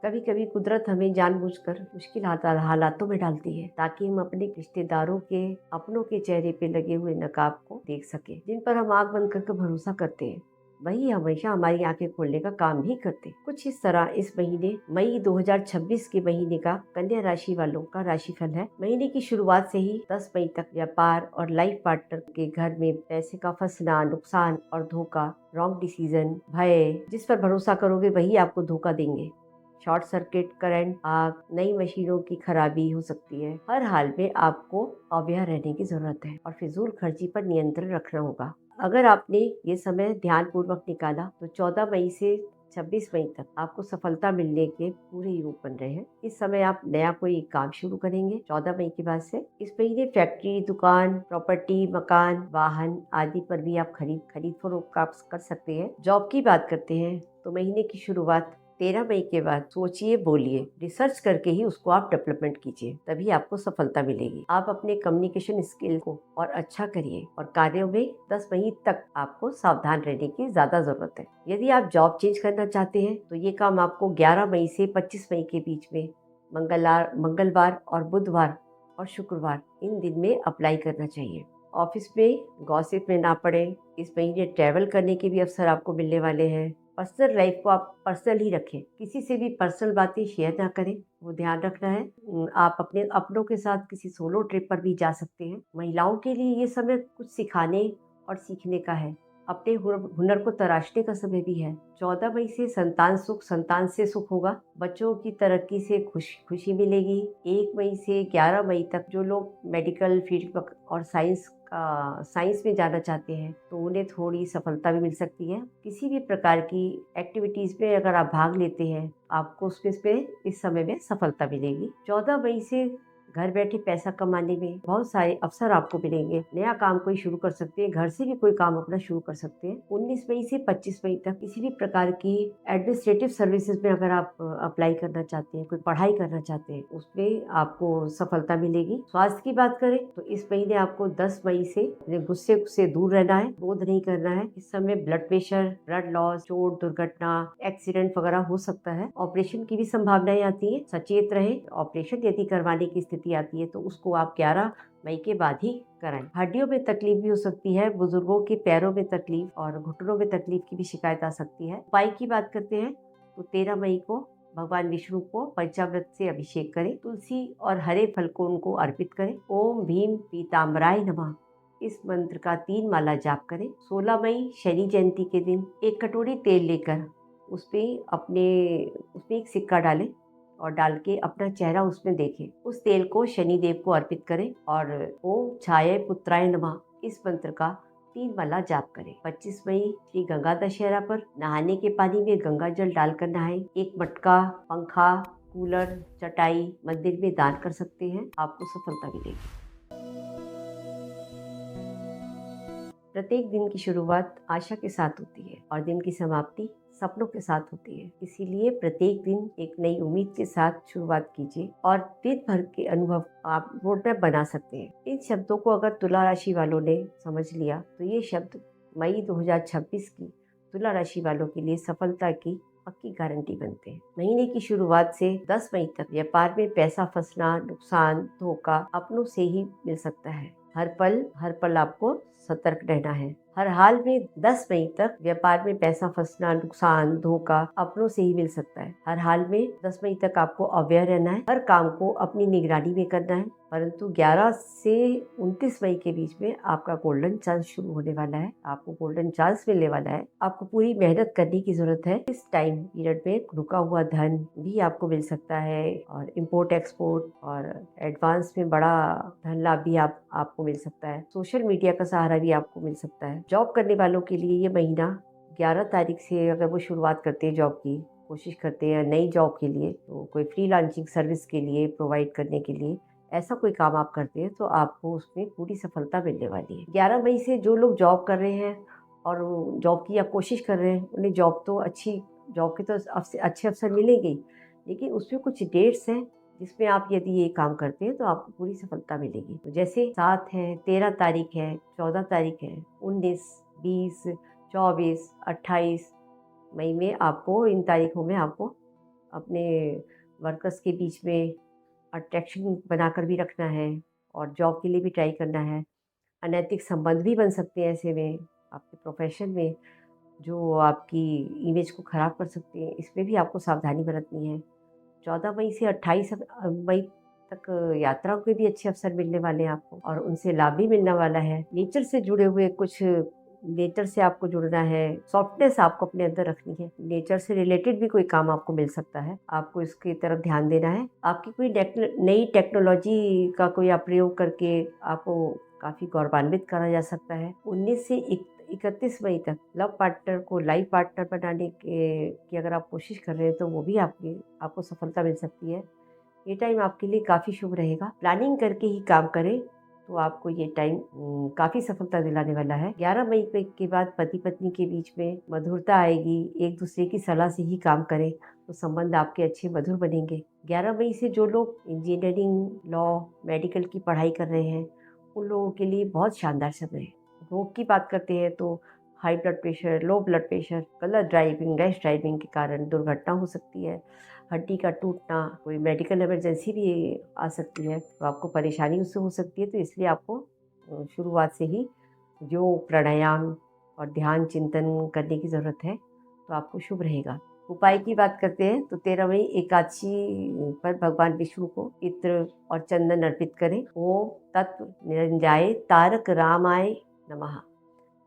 कभी कभी कुदरत हमें जानबूझकर मुश्किल हालातों में डालती है ताकि हम अपने रिश्तेदारों के, अपनों के चेहरे पे लगे हुए नकाब को देख सके। जिन पर हम आंख बंद करके भरोसा करते हैं वही हमेशा हमारी आंखें खोलने का काम भी करते। कुछ इस तरह इस महीने मई 2026 के महीने का कन्या राशि वालों का राशिफल है। महीने की शुरुआत से ही 10 मई तक व्यापार और लाइफ पार्टनर के घर में पैसे का फंसना, नुकसान और धोखा, रॉन्ग डिसीजन, भय, जिस पर भरोसा करोगे वही आपको धोखा देंगे। शॉर्ट सर्किट, करंट, आग, नई मशीनों की खराबी हो सकती है। हर हाल में आपको अव्यय रहने की जरूरत है और फिजूल खर्ची पर नियंत्रण रखना होगा। अगर आपने ये समय ध्यान पूर्वक निकाला तो 14 मई से 26 मई तक आपको सफलता मिलने के पूरे योग बन रहे हैं। इस समय आप नया कोई काम शुरू करेंगे 14 मई के बाद से। इस महीने फैक्ट्री, दुकान, प्रॉपर्टी, मकान, वाहन आदि पर भी आप खरीद फरोख्त कर सकते हैं। जॉब की बात करते हैं तो महीने की शुरुआत 13 मई के बाद सोचिए, बोलिए, रिसर्च करके ही उसको आप डेवलपमेंट कीजिए, तभी आपको सफलता मिलेगी। आप अपने कम्युनिकेशन स्किल को और अच्छा करिए और कार्यों में 10 मई तक आपको सावधान रहने की ज्यादा जरूरत है। यदि आप जॉब चेंज करना चाहते हैं तो ये काम आपको 11 मई से 25 मई के बीच में मंगलवार और बुधवार और शुक्रवार इन दिन में अप्लाई करना चाहिए। ऑफिस में गॉसिप में ना पड़े। इस महीने ट्रैवल करने के भी अवसर आपको मिलने वाले हैं। पर्सनल लाइफ को आप पर्सनल ही रखें, किसी से भी पर्सनल बातें शेयर ना करें, वो ध्यान रखना है। आप अपनों के साथ किसी सोलो ट्रिप पर भी जा सकते हैं। महिलाओं के लिए ये समय कुछ सिखाने और सीखने का है। अपने हुनर को तराशने का समय भी है। 14 मई से संतान सुख, संतान से सुख होगा। बच्चों की तरक्की से खुशी मिलेगी। 1 मई से 11 मई तक जो लोग मेडिकल फील्ड और साइंस में जाना चाहते हैं तो उन्हें थोड़ी सफलता भी मिल सकती है। किसी भी प्रकार की एक्टिविटीज में अगर आप भाग लेते हैं आपको उसमें इस समय में सफलता मिलेगी। 14 मई से घर बैठे पैसा कमाने में बहुत सारे अवसर आपको मिलेंगे। नया काम कोई शुरू कर सकते हैं, घर से भी कोई काम अपना शुरू कर सकते हैं। 19 मई से 25 मई तक किसी भी प्रकार की एडमिनिस्ट्रेटिव सर्विसेज में अगर आप अप्लाई करना चाहते हैं, कोई पढ़ाई करना चाहते हैं, उसमें आपको सफलता मिलेगी। स्वास्थ्य की बात करें तो इस महीने आपको 10 मई से गुस्से से दूर रहना है, क्रोध नहीं करना है। इस समय ब्लड प्रेशर, ब्लड लॉस, चोट, दुर्घटना, एक्सीडेंट वगैरह हो सकता है। ऑपरेशन की भी संभावनाएं आती है, सचेत रहें। ऑपरेशन यदि करवाने की स्थिति आती है तो उसको आप 11 मई के बाद ही कराएं। हड्डियों में तकलीफ भी हो सकती है। बुजुर्गों के पैरों में तकलीफ और घुटनों में तकलीफ की भी शिकायत आ सकती है। उपाय की बात करते हैं तो 13 मई को भगवान विष्णु को पंचामृत से अभिषेक करें। तुलसी और हरे फल को उनको अर्पित करें। ओम भीम पीताम्बराय नमः इस मंत्र का 3 माला जाप करें। 16 मई शनि जयंती के दिन एक कटोरी तेल लेकर उसमें एक सिक्का डालें और डाल के अपना चेहरा उसमें देखें। उस तेल को शनि देव को अर्पित करें और ओम छाये पुत्राय नमः इस मंत्र का 3 माला जाप करें। 25 मई श्री गंगा दशहरा पर नहाने के पानी में गंगा जल डालकर नहाएं। एक मटका, पंखा, कूलर, चटाई मंदिर में दान कर सकते हैं, आपको सफलता मिलेगी। प्रत्येक दिन की शुरुआत आशा के साथ होती है और दिन की समाप्ति सपनों के साथ होती है। इसीलिए प्रत्येक दिन एक नई उम्मीद के साथ शुरुआत कीजिए और दिन भर के अनुभव आप रोड मैप बना सकते हैं। इन शब्दों को अगर तुला राशि वालों ने समझ लिया तो ये शब्द मई 2026 की तुला राशि वालों के लिए सफलता की पक्की गारंटी बनते हैं। महीने की शुरुआत से 10 मई तक व्यापार में पैसा फंसना, नुकसान, धोखा अपनों से ही मिल सकता है। हर पल आपको सतर्क रहना है। हर हाल में 10 मई तक व्यापार में पैसा फंसना, नुकसान, धोखा अपनों से ही मिल सकता है। हर हाल में 10 मई तक आपको अवेयर रहना है। हर काम को अपनी निगरानी में करना है। परंतु 11 से 29 मई के बीच में आपका गोल्डन चांस शुरू होने वाला है। आपको गोल्डन चांस मिलने वाला है। आपको पूरी मेहनत करने की जरूरत है। इस टाइम पीरियड में रुका हुआ धन भी आपको मिल सकता है और इम्पोर्ट एक्सपोर्ट और एडवांस में बड़ा धन लाभ भी आपको मिल सकता है। सोशल मीडिया का सहारा भी आपको मिल सकता है। जॉब करने वालों के लिए ये महीना 11 तारीख से अगर वो शुरुआत करते हैं, जॉब की कोशिश करते हैं नई जॉब के लिए, तो कोई फ्रीलांसिंग सर्विस के लिए प्रोवाइड करने के लिए ऐसा कोई काम आप करते हैं तो आपको उसमें पूरी सफलता मिलने वाली है। 11 मई से जो लोग जॉब कर रहे हैं और जॉब की या कोशिश कर रहे हैं उन्हें जॉब के तो अच्छे अवसर मिलेंगे, लेकिन उसमें कुछ डेट्स हैं जिसमें आप यदि ये काम करते हैं तो आपको पूरी सफलता मिलेगी। तो जैसे 7 है, 13 तारीख है, 14 तारीख है, 19, 20, 24, 28 मई में आपको इन तारीखों में आपको अपने वर्कर्स के बीच में अट्रैक्शन बनाकर भी रखना है और जॉब के लिए भी ट्राई करना है। अनैतिक संबंध भी बन सकते हैं ऐसे में आपके प्रोफेशन में, जो आपकी इमेज को ख़राब कर सकते हैं। इसमें भी आपको सावधानी बरतनी है। 14 मई से 28 मई तक यात्राओं के भी अच्छे अवसर मिलने वाले हैं आपको और उनसे लाभ भी मिलने वाला है। नेचर से आपको जुड़ना है, सॉफ्टनेस आपको अपने अंदर रखनी है। नेचर से रिलेटेड भी कोई काम आपको मिल सकता है, आपको इसकी तरफ ध्यान देना है। आपकी कोई नई टेक्नोलॉजी का कोई आप प्रयोग करके आपको काफ़ी गौरवान्वित करा जा सकता है। 19 से 31 मई तक लव पार्टनर को लाइफ पार्टनर बनाने की अगर आप कोशिश कर रहे हैं तो वो भी आपको सफलता मिल सकती है। ये टाइम आपके लिए काफ़ी शुभ रहेगा। प्लानिंग करके ही काम करें तो आपको ये टाइम काफ़ी सफलता दिलाने वाला है। 11 मई के बाद पति पत्नी के बीच में मधुरता आएगी। एक दूसरे की सलाह से ही काम करें तो संबंध आपके अच्छे मधुर बनेंगे। 11 मई से जो लोग इंजीनियरिंग, लॉ, मेडिकल की पढ़ाई कर रहे हैं उन लोगों के लिए बहुत शानदार समय है। रोग की बात करते हैं तो high blood pressure, low blood pressure, गलत ड्राइविंग, रैश ड्राइविंग के कारण दुर्घटना हो सकती है। हड्डी का टूटना, कोई मेडिकल इमरजेंसी भी आ सकती है तो आपको परेशानी उससे हो सकती है। तो इसलिए आपको शुरुआत से ही योग, प्राणायाम और ध्यान चिंतन करने की ज़रूरत है तो आपको शुभ रहेगा। उपाय की बात करते हैं तो 13 मई एकादशी पर भगवान विष्णु को इत्र और चंदन अर्पित करें। ओम तत्व निरंजाय तारक रामाय नमः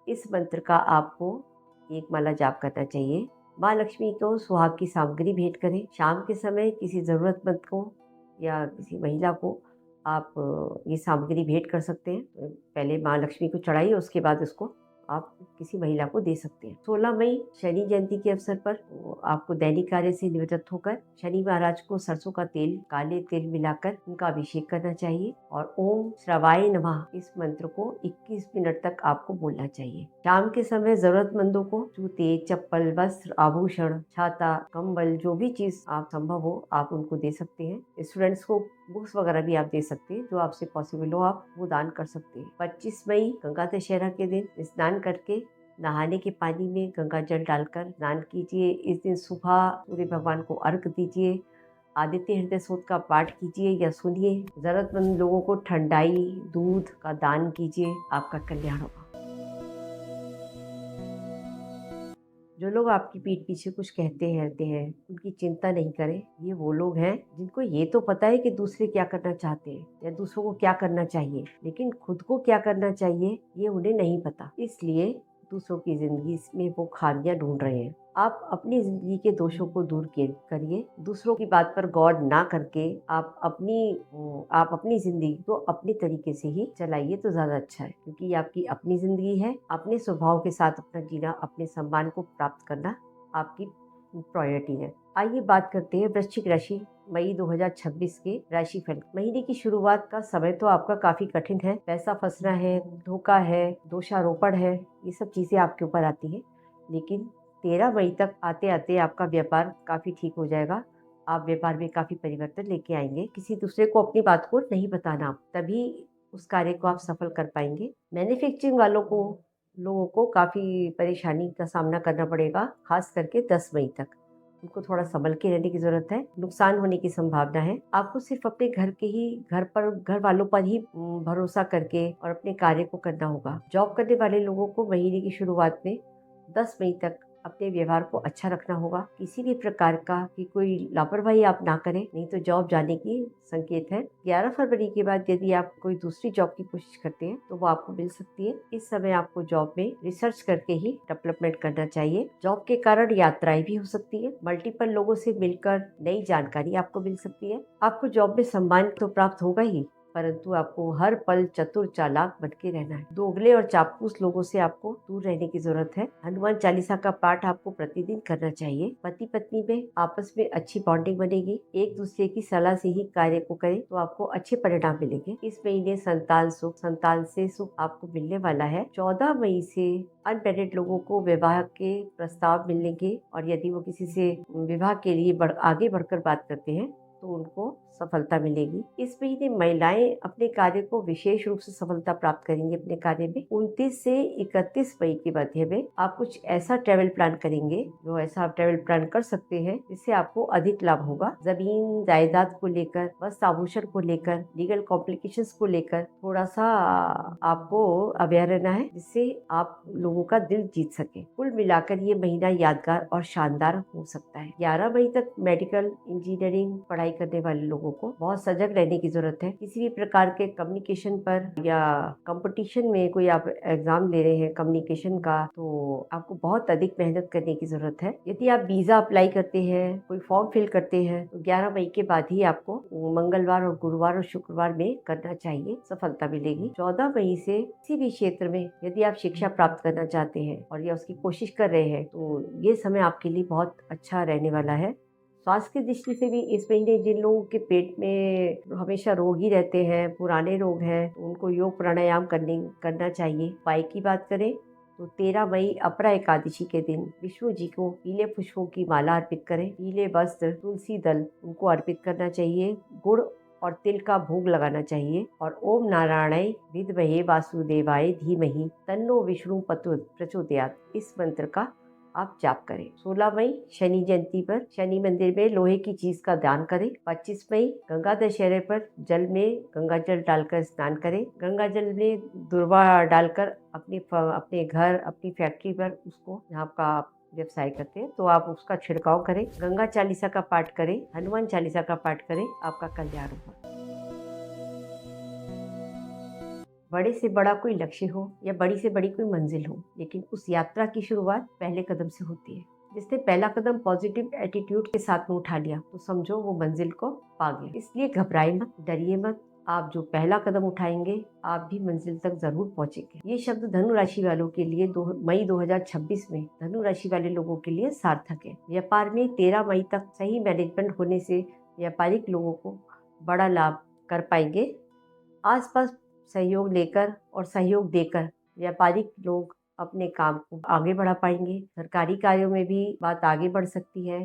इस मंत्र का आपको एक माला जाप करना चाहिए। माँ लक्ष्मी को सुहाग की सामग्री भेंट करें। शाम के समय किसी ज़रूरतमंद को या किसी महिला को आप ये सामग्री भेंट कर सकते हैं। पहले माँ लक्ष्मी को चढ़ाइए, उसके बाद उसको आप किसी महिला को दे सकते हैं। 16 मई शनि जयंती के अवसर पर आपको दैनिक कार्य से निवृत्त होकर शनि महाराज को सरसों का तेल, काले तिल मिलाकर उनका अभिषेक करना चाहिए और ओम श्रवाय नमः इस मंत्र को 21 मिनट तक आपको बोलना चाहिए। शाम के समय जरूरतमंदों को जूते, चप्पल, वस्त्र, आभूषण, छाता, कंबल, जो भी चीज आप संभव हो आप उनको दे सकते हैं। स्टूडेंट्स को बुक्स वगैरह भी आप दे सकते हैं, जो आपसे पॉसिबल हो आप वो दान कर सकते हैं। 25 मई गंगा दशहरा के दिन स्नान करके नहाने के पानी में गंगा जल डालकर स्नान कीजिए। इस दिन सुबह सूर्य भगवान को अर्घ दीजिए। आदित्य हृदय स्तोत्र का पाठ कीजिए या सुनिए। जरूरतमंद लोगों को ठंडाई, दूध का दान कीजिए, आपका कल्याण होगा। जो लोग आपकी पीठ पीछे कुछ कहते रहते हैं, उनकी चिंता नहीं करें। ये वो लोग हैं जिनको ये तो पता है कि दूसरे क्या करना चाहते हैं या दूसरों को क्या करना चाहिए, लेकिन खुद को क्या करना चाहिए ये उन्हें नहीं पता। इसलिए दूसरों की जिंदगी में वो खामियां ढूंढ रहे हैं। आप अपनी जिंदगी के दोषों को दूर करिए। दूसरों की बात पर गौर ना करके आप अपनी जिंदगी को अपने तरीके से ही चलाइए तो ज्यादा अच्छा है, क्योंकि ये आपकी अपनी जिंदगी है। अपने स्वभाव के साथ अपना जीना, अपने सम्मान को प्राप्त करना आपकी प्रायोरिटी है। आइए बात करते हैं वृश्चिक राशि मई 2026 के राशिफल। महीने की शुरुआत का समय तो आपका काफी कठिन है। पैसा फंसना है, धोखा है, दोषारोपण है, ये सब चीजें आपके ऊपर आती है। लेकिन 13 मई तक आते आते आपका व्यापार काफी ठीक हो जाएगा। आप व्यापार में काफी परिवर्तन लेके आएंगे। किसी दूसरे को अपनी बात को नहीं बताना, तभी उस कार्य को आप सफल कर पाएंगे। मैन्युफैक्चरिंग लोगों को काफी परेशानी का सामना करना पड़ेगा, खास करके 10 मई तक। उनको थोड़ा संभल के रहने की जरूरत है। नुकसान होने की संभावना है। आपको सिर्फ अपने घर वालों पर ही भरोसा करके और अपने कार्य को करना होगा। जॉब करने वाले लोगों को महीने की शुरुआत में 10 मई तक अपने व्यवहार को अच्छा रखना होगा। किसी भी प्रकार की कोई लापरवाही आप ना करें, नहीं तो जॉब जाने की संकेत है। 11 फरवरी के बाद यदि आप कोई दूसरी जॉब की कोशिश करते हैं तो वो आपको मिल सकती है। इस समय आपको जॉब में रिसर्च करके ही डेवलपमेंट करना चाहिए। जॉब के कारण यात्राएं भी हो सकती है। मल्टीपल लोगों से मिलकर नई जानकारी आपको मिल सकती है। आपको जॉब में सम्मान तो प्राप्त होगा ही, परंतु आपको हर पल चतुर चालाक बन के रहना है। दोगले और चापलूस लोगों से आपको दूर रहने की जरूरत है। हनुमान चालीसा का पाठ आपको प्रतिदिन करना चाहिए। पति पत्नी में आपस में अच्छी बॉन्डिंग बनेगी। एक दूसरे की सलाह से ही कार्य को करें तो आपको अच्छे परिणाम मिलेंगे। इस महीने संतान से सुख आपको मिलने वाला है। 14 मई से अनमैरिड लोगों को विवाह के प्रस्ताव मिलेंगे और यदि वो किसी से विवाह के लिए आगे बढ़कर बात करते हैं तो उनको सफलता मिलेगी। इस महीने महिलाएं अपने कार्य को विशेष रूप से सफलता प्राप्त करेंगी अपने कार्य में। 29 से 31 मई के मध्य में आप कुछ ऐसा ट्रैवल प्लान करेंगे, जो ऐसा आप ट्रैवल प्लान कर सकते हैं जिससे आपको अधिक लाभ होगा। जमीन जायदाद को लेकर, वस्त्र आभूषण को लेकर, लीगल कॉम्प्लिकेशंस को लेकर थोड़ा सा आपको अवेयर रहना है, जिससे आप लोगों का दिल जीत सके। कुल मिलाकर ये महीना यादगार और शानदार हो सकता है। 11 मई तक मेडिकल इंजीनियरिंग पढ़ाई करने वाले लोगों को बहुत सजग रहने की जरूरत है। किसी भी प्रकार के कम्युनिकेशन पर या कंपटीशन में कोई आप एग्जाम दे रहे हैं कम्युनिकेशन का, तो आपको बहुत अधिक मेहनत करने की जरूरत है। यदि आप वीजा अप्लाई करते हैं, कोई फॉर्म फिल करते हैं, तो 11 मई के बाद ही आपको मंगलवार और गुरुवार और शुक्रवार में करना चाहिए, सफलता मिलेगी। 14 मई से किसी भी क्षेत्र में यदि आप शिक्षा प्राप्त करना चाहते हैं और या उसकी कोशिश कर रहे हैं, तो ये समय आपके लिए बहुत अच्छा रहने वाला है। स्वास्थ्य की दृष्टि से भी इस महीने जिन लोगों के पेट में हमेशा रोग ही रहते हैं, पुराने रोग हैं, तो उनको योग प्राणायाम करना चाहिए। उपाय की बात करें तो 13 मई अपरा एकादशी के दिन विष्णु जी को पीले पुष्पों की माला अर्पित करें। पीले वस्त्र, तुलसी दल उनको अर्पित करना चाहिए। गुड़ और तिल का भोग लगाना चाहिए और ओम नारायणाय विद्महे वासुदेवाय धीमहि तन्नो विष्णु प्रचोदयात् इस मंत्र का आप जाप करें। 16 मई शनि जयंती पर शनि मंदिर में लोहे की चीज का दान करें। 25 मई गंगा दशहरे पर जल में गंगा जल डालकर स्नान करें। गंगा जल में दुर्वा डालकर अपने घर, अपनी फैक्ट्री पर उसको, जहाँ का आप व्यवसाय करते हैं, तो आप उसका छिड़काव करें। गंगा चालीसा का पाठ करें, हनुमान चालीसा का पाठ करें, आपका कल्याण होगा। बड़े से बड़ा कोई लक्ष्य हो या बड़ी से बड़ी कोई मंजिल हो, लेकिन उस यात्रा की शुरुआत पहले कदम से होती है। जिसने पहला कदम पॉजिटिव एटीट्यूड के साथ में उठा लिया तो समझो वो मंजिल को पा गया। इसलिए घबराए मत, डरिए मत। आप जो पहला कदम उठाएंगे आप भी मंजिल तक जरूर पहुंचेंगे। ये शब्द धनु राशि वालों के लिए मई 2026 में धनु राशि वाले लोगों के लिए सार्थक है। व्यापार में 13 मई तक सही मैनेजमेंट होने से व्यापारिक लोगों को बड़ा लाभ कर पाएंगे। आसपास सहयोग लेकर और सहयोग देकर व्यापारिक लोग अपने काम को आगे बढ़ा पाएंगे। सरकारी कार्यों में भी बात आगे बढ़ सकती है।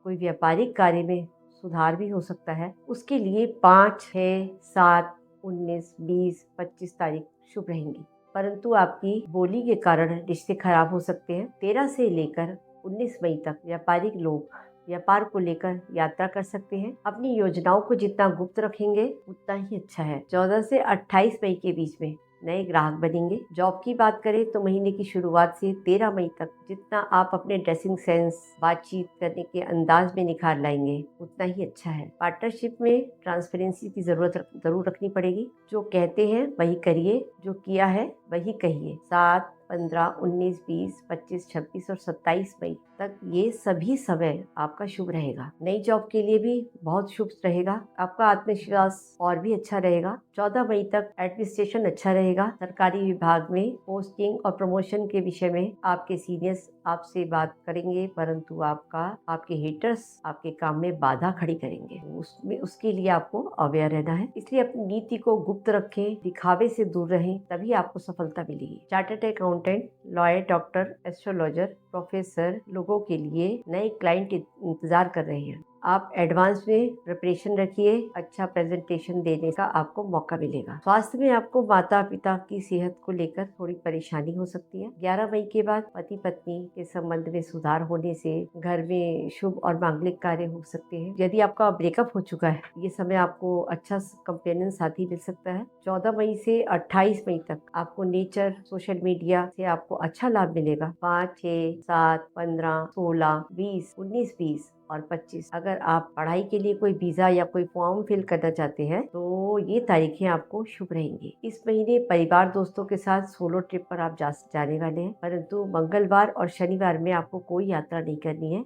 कोई व्यापारिक कार्य में सुधार भी हो सकता है। उसके लिए 5, 6, 7, 19, 20, 25 तारीख शुभ रहेंगी। परंतु आपकी बोली के कारण रिश्ते खराब हो सकते हैं। 13 से लेकर 19 मई तक व्यापारिक लोग व्यापार को लेकर यात्रा कर सकते हैं। अपनी योजनाओं को जितना गुप्त रखेंगे उतना ही अच्छा है। 14 से 28 मई के बीच में नए ग्राहक बनेंगे। जॉब की बात करें तो महीने की शुरुआत से 13 मई तक जितना आप अपने ड्रेसिंग सेंस, बातचीत करने के अंदाज में निखार लाएंगे उतना ही अच्छा है। पार्टनरशिप में ट्रांसपेरेंसी की जरूरत जरूर रखनी पड़ेगी। जो कहते हैं वही करिए, जो किया है वही कहिए। 7, 15, 19, 20, 25, 26 और 27 मई तक ये सभी समय आपका शुभ रहेगा। नई जॉब के लिए भी बहुत शुभ रहेगा। आपका आत्मविश्वास और भी अच्छा रहेगा। 14 मई तक एडमिनिस्ट्रेशन अच्छा रहेगा। सरकारी विभाग में पोस्टिंग और प्रमोशन के विषय में आपके सीनियर्स आपसे बात करेंगे, परंतु आपके हेटर्स आपके काम में बाधा खड़ी करेंगे। उसके लिए आपको अवेयर रहना है। इसलिए अपनी नीति को गुप्त रखें, दिखावे से दूर रहें, तभी आपको सफलता मिलेगी। Chartered accountant, lawyer, doctor, astrologer, professor लोगों के लिए नए क्लाइंट इंतजार कर रहे हैं। आप एडवांस में प्रिपरेशन रखिए। अच्छा प्रेजेंटेशन देने का आपको मौका मिलेगा। स्वास्थ्य में आपको माता पिता की सेहत को लेकर थोड़ी परेशानी हो सकती है। 11 मई के बाद पति पत्नी के संबंध में सुधार होने से घर में शुभ और मांगलिक कार्य हो सकते हैं। यदि आपका ब्रेकअप हो चुका है, ये समय आपको अच्छा कंपेनियन साथी मिल सकता है। 14 मई से 28 मई तक आपको नेचर, सोशल मीडिया से आपको अच्छा लाभ मिलेगा। 5, 6, 7, 15, 16, 20, 19, 20 और 25। अगर आप पढ़ाई के लिए कोई वीजा या कोई फॉर्म फिल करना चाहते हैं तो ये तारीखें आपको शुभ रहेंगी। इस महीने परिवार दोस्तों के साथ सोलो ट्रिप पर आप जाने वाले हैं, परंतु मंगलवार और शनिवार में आपको कोई यात्रा नहीं करनी है।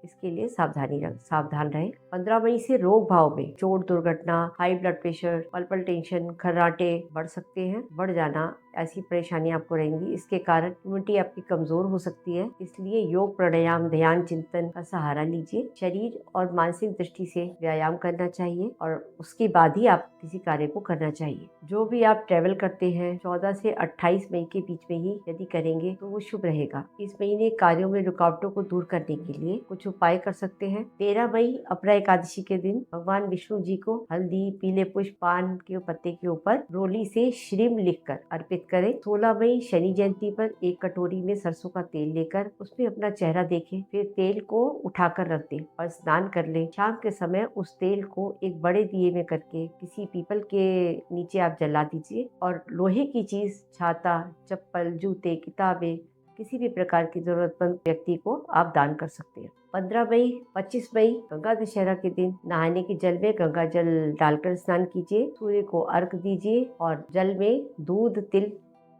इसके लिए सावधान रहें। 15 मई से रोग भाव में चोट, दुर्घटना, हाई ब्लड प्रेशर, पल्पिटेशन, खर्राटे बढ़ जाना, ऐसी परेशानी आपको रहेंगी। इसके कारण इम्यूनिटी आपकी कमजोर हो सकती है। इसलिए योग, प्राणायाम, ध्यान, चिंतन का सहारा लीजिए। शरीर और मानसिक दृष्टि से व्यायाम करना चाहिए और उसके बाद ही आप किसी कार्य को करना चाहिए। जो भी आप ट्रेवल करते हैं 14 से 28 मई के बीच में ही यदि करेंगे तो वो शुभ रहेगा। इस महीने कार्यों में रुकावटों को दूर करने के लिए कुछ उपाय कर सकते हैं। 13 मई अपरा एकादशी के दिन भगवान विष्णु जी को हल्दी, पीले पुष्प, पान के पत्ते के ऊपर रोली से श्रीम लिखकर अर्पित करें। 16 मई शनि जयंती पर एक कटोरी में सरसों का तेल लेकर उसमें अपना चेहरा देखें, फिर तेल को उठाकर रख दें और स्नान कर लें। शाम के समय उस तेल को एक बड़े दिए में करके किसी पीपल के नीचे आप जला दीजिए और लोहे की चीज, छाता, चप्पल, जूते, किताबें, किसी भी प्रकार की जरूरतमंद व्यक्ति को आप दान कर सकते हैं। 15 मई, 25 मई गंगा दशहरा के दिन नहाने के जल में गंगा जल डालकर स्नान कीजिए। सूर्य को अर्घ दीजिए और जल में दूध, तिल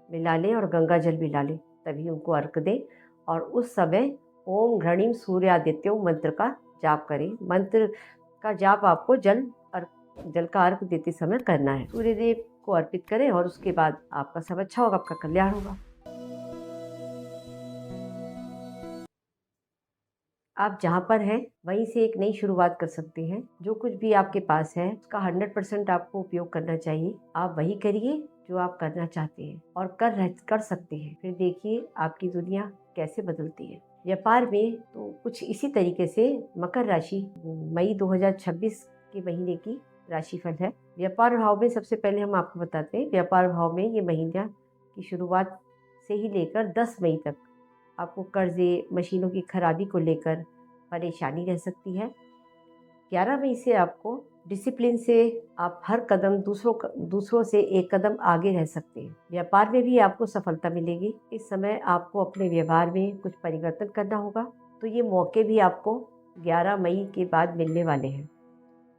मिला लें और गंगा जल मिला लें, तभी उनको अर्घ दें। और उस समय ओम घृणिम सूर्यादित्यो मंत्र का जाप करें। मंत्र का जाप आपको जल का अर्घ देते समय करना है। सूर्य देव को अर्पित करें और उसके बाद आपका सब अच्छा होगा, आपका कल्याण होगा। आप जहाँ पर हैं वहीं से एक नई शुरुआत कर सकते हैं। जो कुछ भी आपके पास है उसका 100% आपको उपयोग करना चाहिए। आप वही करिए जो आप करना चाहते हैं और कर सकते हैं। फिर देखिए आपकी दुनिया कैसे बदलती है। व्यापार में तो कुछ इसी तरीके से मकर राशि मई 2026 के महीने की राशिफल है। व्यापार भाव में सबसे पहले हम आपको बताते हैं। व्यापार भाव में ये महीना की शुरुआत से ही लेकर 10 मई तक आपको कर्जे, मशीनों की खराबी को लेकर परेशानी रह सकती है। 11 मई से आपको डिसिप्लिन से आप हर कदम दूसरों से एक कदम आगे रह सकते हैं। व्यापार में भी आपको सफलता मिलेगी। इस समय आपको अपने व्यवहार में कुछ परिवर्तन करना होगा, तो ये मौके भी आपको 11 मई के बाद मिलने वाले हैं।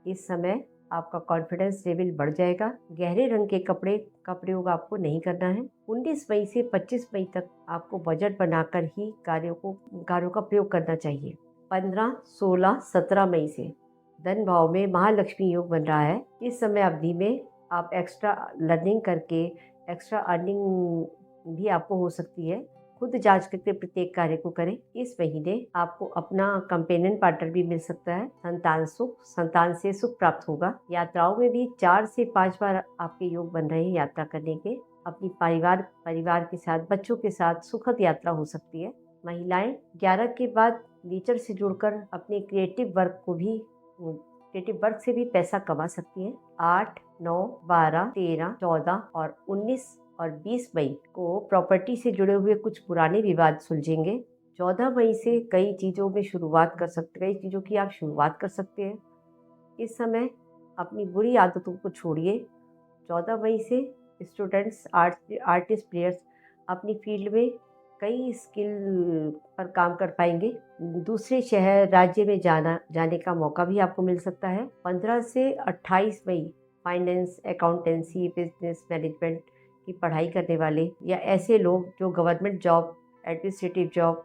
इस समय आपका कॉन्फिडेंस लेवल बढ़ जाएगा। गहरे रंग के कपड़े का प्रयोग आपको नहीं करना है। 19 मई से 25 मई तक आपको बजट बनाकर ही कार्यों का प्रयोग करना चाहिए। 15, 16, 17 मई से धन भाव में महालक्ष्मी योग बन रहा है। इस समय अवधि में आप एक्स्ट्रा लर्निंग करके एक्स्ट्रा अर्निंग भी आपको हो सकती है। खुद जांच करके प्रत्येक कार्य को करें। इस महीने आपको अपना कंपेनियन पार्टनर भी मिल सकता है। संतान से सुख प्राप्त होगा। यात्राओं में भी 4 से 5 बार आपके योग बन रहे हैं यात्रा करने के। अपनी परिवार के साथ, बच्चों के साथ सुखद यात्रा हो सकती है। महिलाएं 11 के बाद नेचर से जुड़कर अपने क्रिएटिव वर्क से भी पैसा कमा सकती हैं। 8, 9, 12, 13, 14 और 19 और 20 मई को प्रॉपर्टी से जुड़े हुए कुछ पुराने विवाद सुलझेंगे। 14 मई से कई चीज़ों की आप शुरुआत कर सकते हैं। इस समय अपनी बुरी आदतों को छोड़िए। 14 मई से स्टूडेंट्स, आर्टिस्ट, प्लेयर्स अपनी फील्ड में कई स्किल पर काम कर पाएंगे। दूसरे शहर, राज्य में जाने का मौका भी आपको मिल सकता है। 15 से 28 मई फाइनेंस, अकाउंटेंसी, बिजनेस मैनेजमेंट की पढ़ाई करने वाले या ऐसे लोग जो government job, administrative job,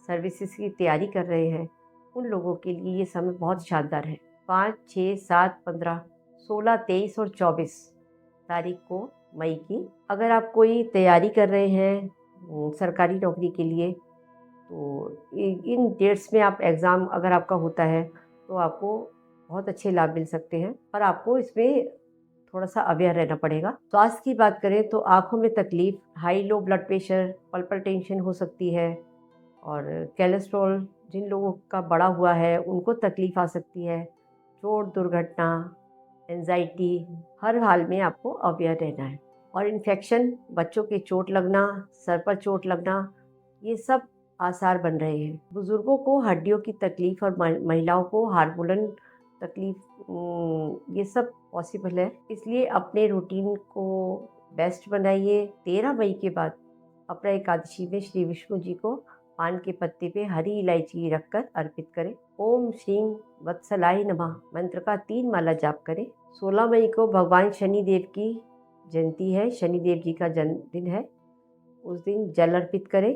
services की तैयारी कर रहे हैं, उन लोगों के लिए ये समय बहुत शानदार है। 5, 6, 7, 15, 16, 23 और 24 तारीख को मई की अगर आप कोई तैयारी कर रहे हैं सरकारी नौकरी के लिए, तो इन डेट्स में आप एग्ज़ाम अगर आपका होता है तो आपको बहुत अच्छे लाभ मिल सकते हैं, पर आपको इसमें थोड़ा सा अवेयर रहना पड़ेगा। स्वास्थ्य की बात करें तो आँखों में तकलीफ, high low blood pressure, palpitation हो सकती है और कोलेस्ट्रॉल जिन लोगों का बढ़ा हुआ है उनको तकलीफ आ सकती है। चोट, दुर्घटना, एंजाइटी, हर हाल में आपको अवेयर रहना है। और इन्फेक्शन, बच्चों के चोट लगना, सर पर चोट लगना, ये सब आसार बन रहे हैं। बुजुर्गों को हड्डियों की तकलीफ और महिलाओं को हार्मोनल तकलीफ, ये सब पॉसिबल है। इसलिए अपने रूटीन को बेस्ट बनाइए। 13 मई के बाद अपना एकादशी में श्री विष्णु जी को पान के पत्ते पे हरी इलायची रखकर अर्पित करें। ओम श्रीं वत्सलाय नमः मंत्र का 3 माला जाप करें। 16 मई को भगवान शनिदेव की जयंती है, शनिदेव जी का जन्मदिन है। उस दिन जल अर्पित करें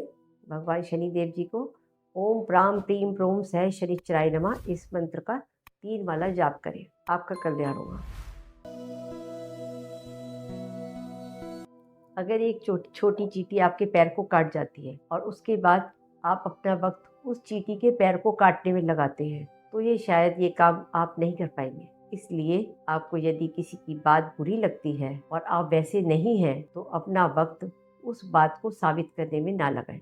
भगवान शनिदेव जी को। ओम प्राम प्रीम प्रोम सह शनिश्चराय नमः इस मंत्र का 3 माला जाप करें। आपका कल्याण होगा। अगर एक छोटी चींटी आपके पैर को काट जाती है और उसके बाद आप अपना वक्त उस चींटी के पैर को काटने में लगाते हैं, तो ये काम आप नहीं कर पाएंगे। इसलिए आपको यदि किसी की बात बुरी लगती है और आप वैसे नहीं हैं, तो अपना वक्त उस बात को साबित करने में ना लगाएं।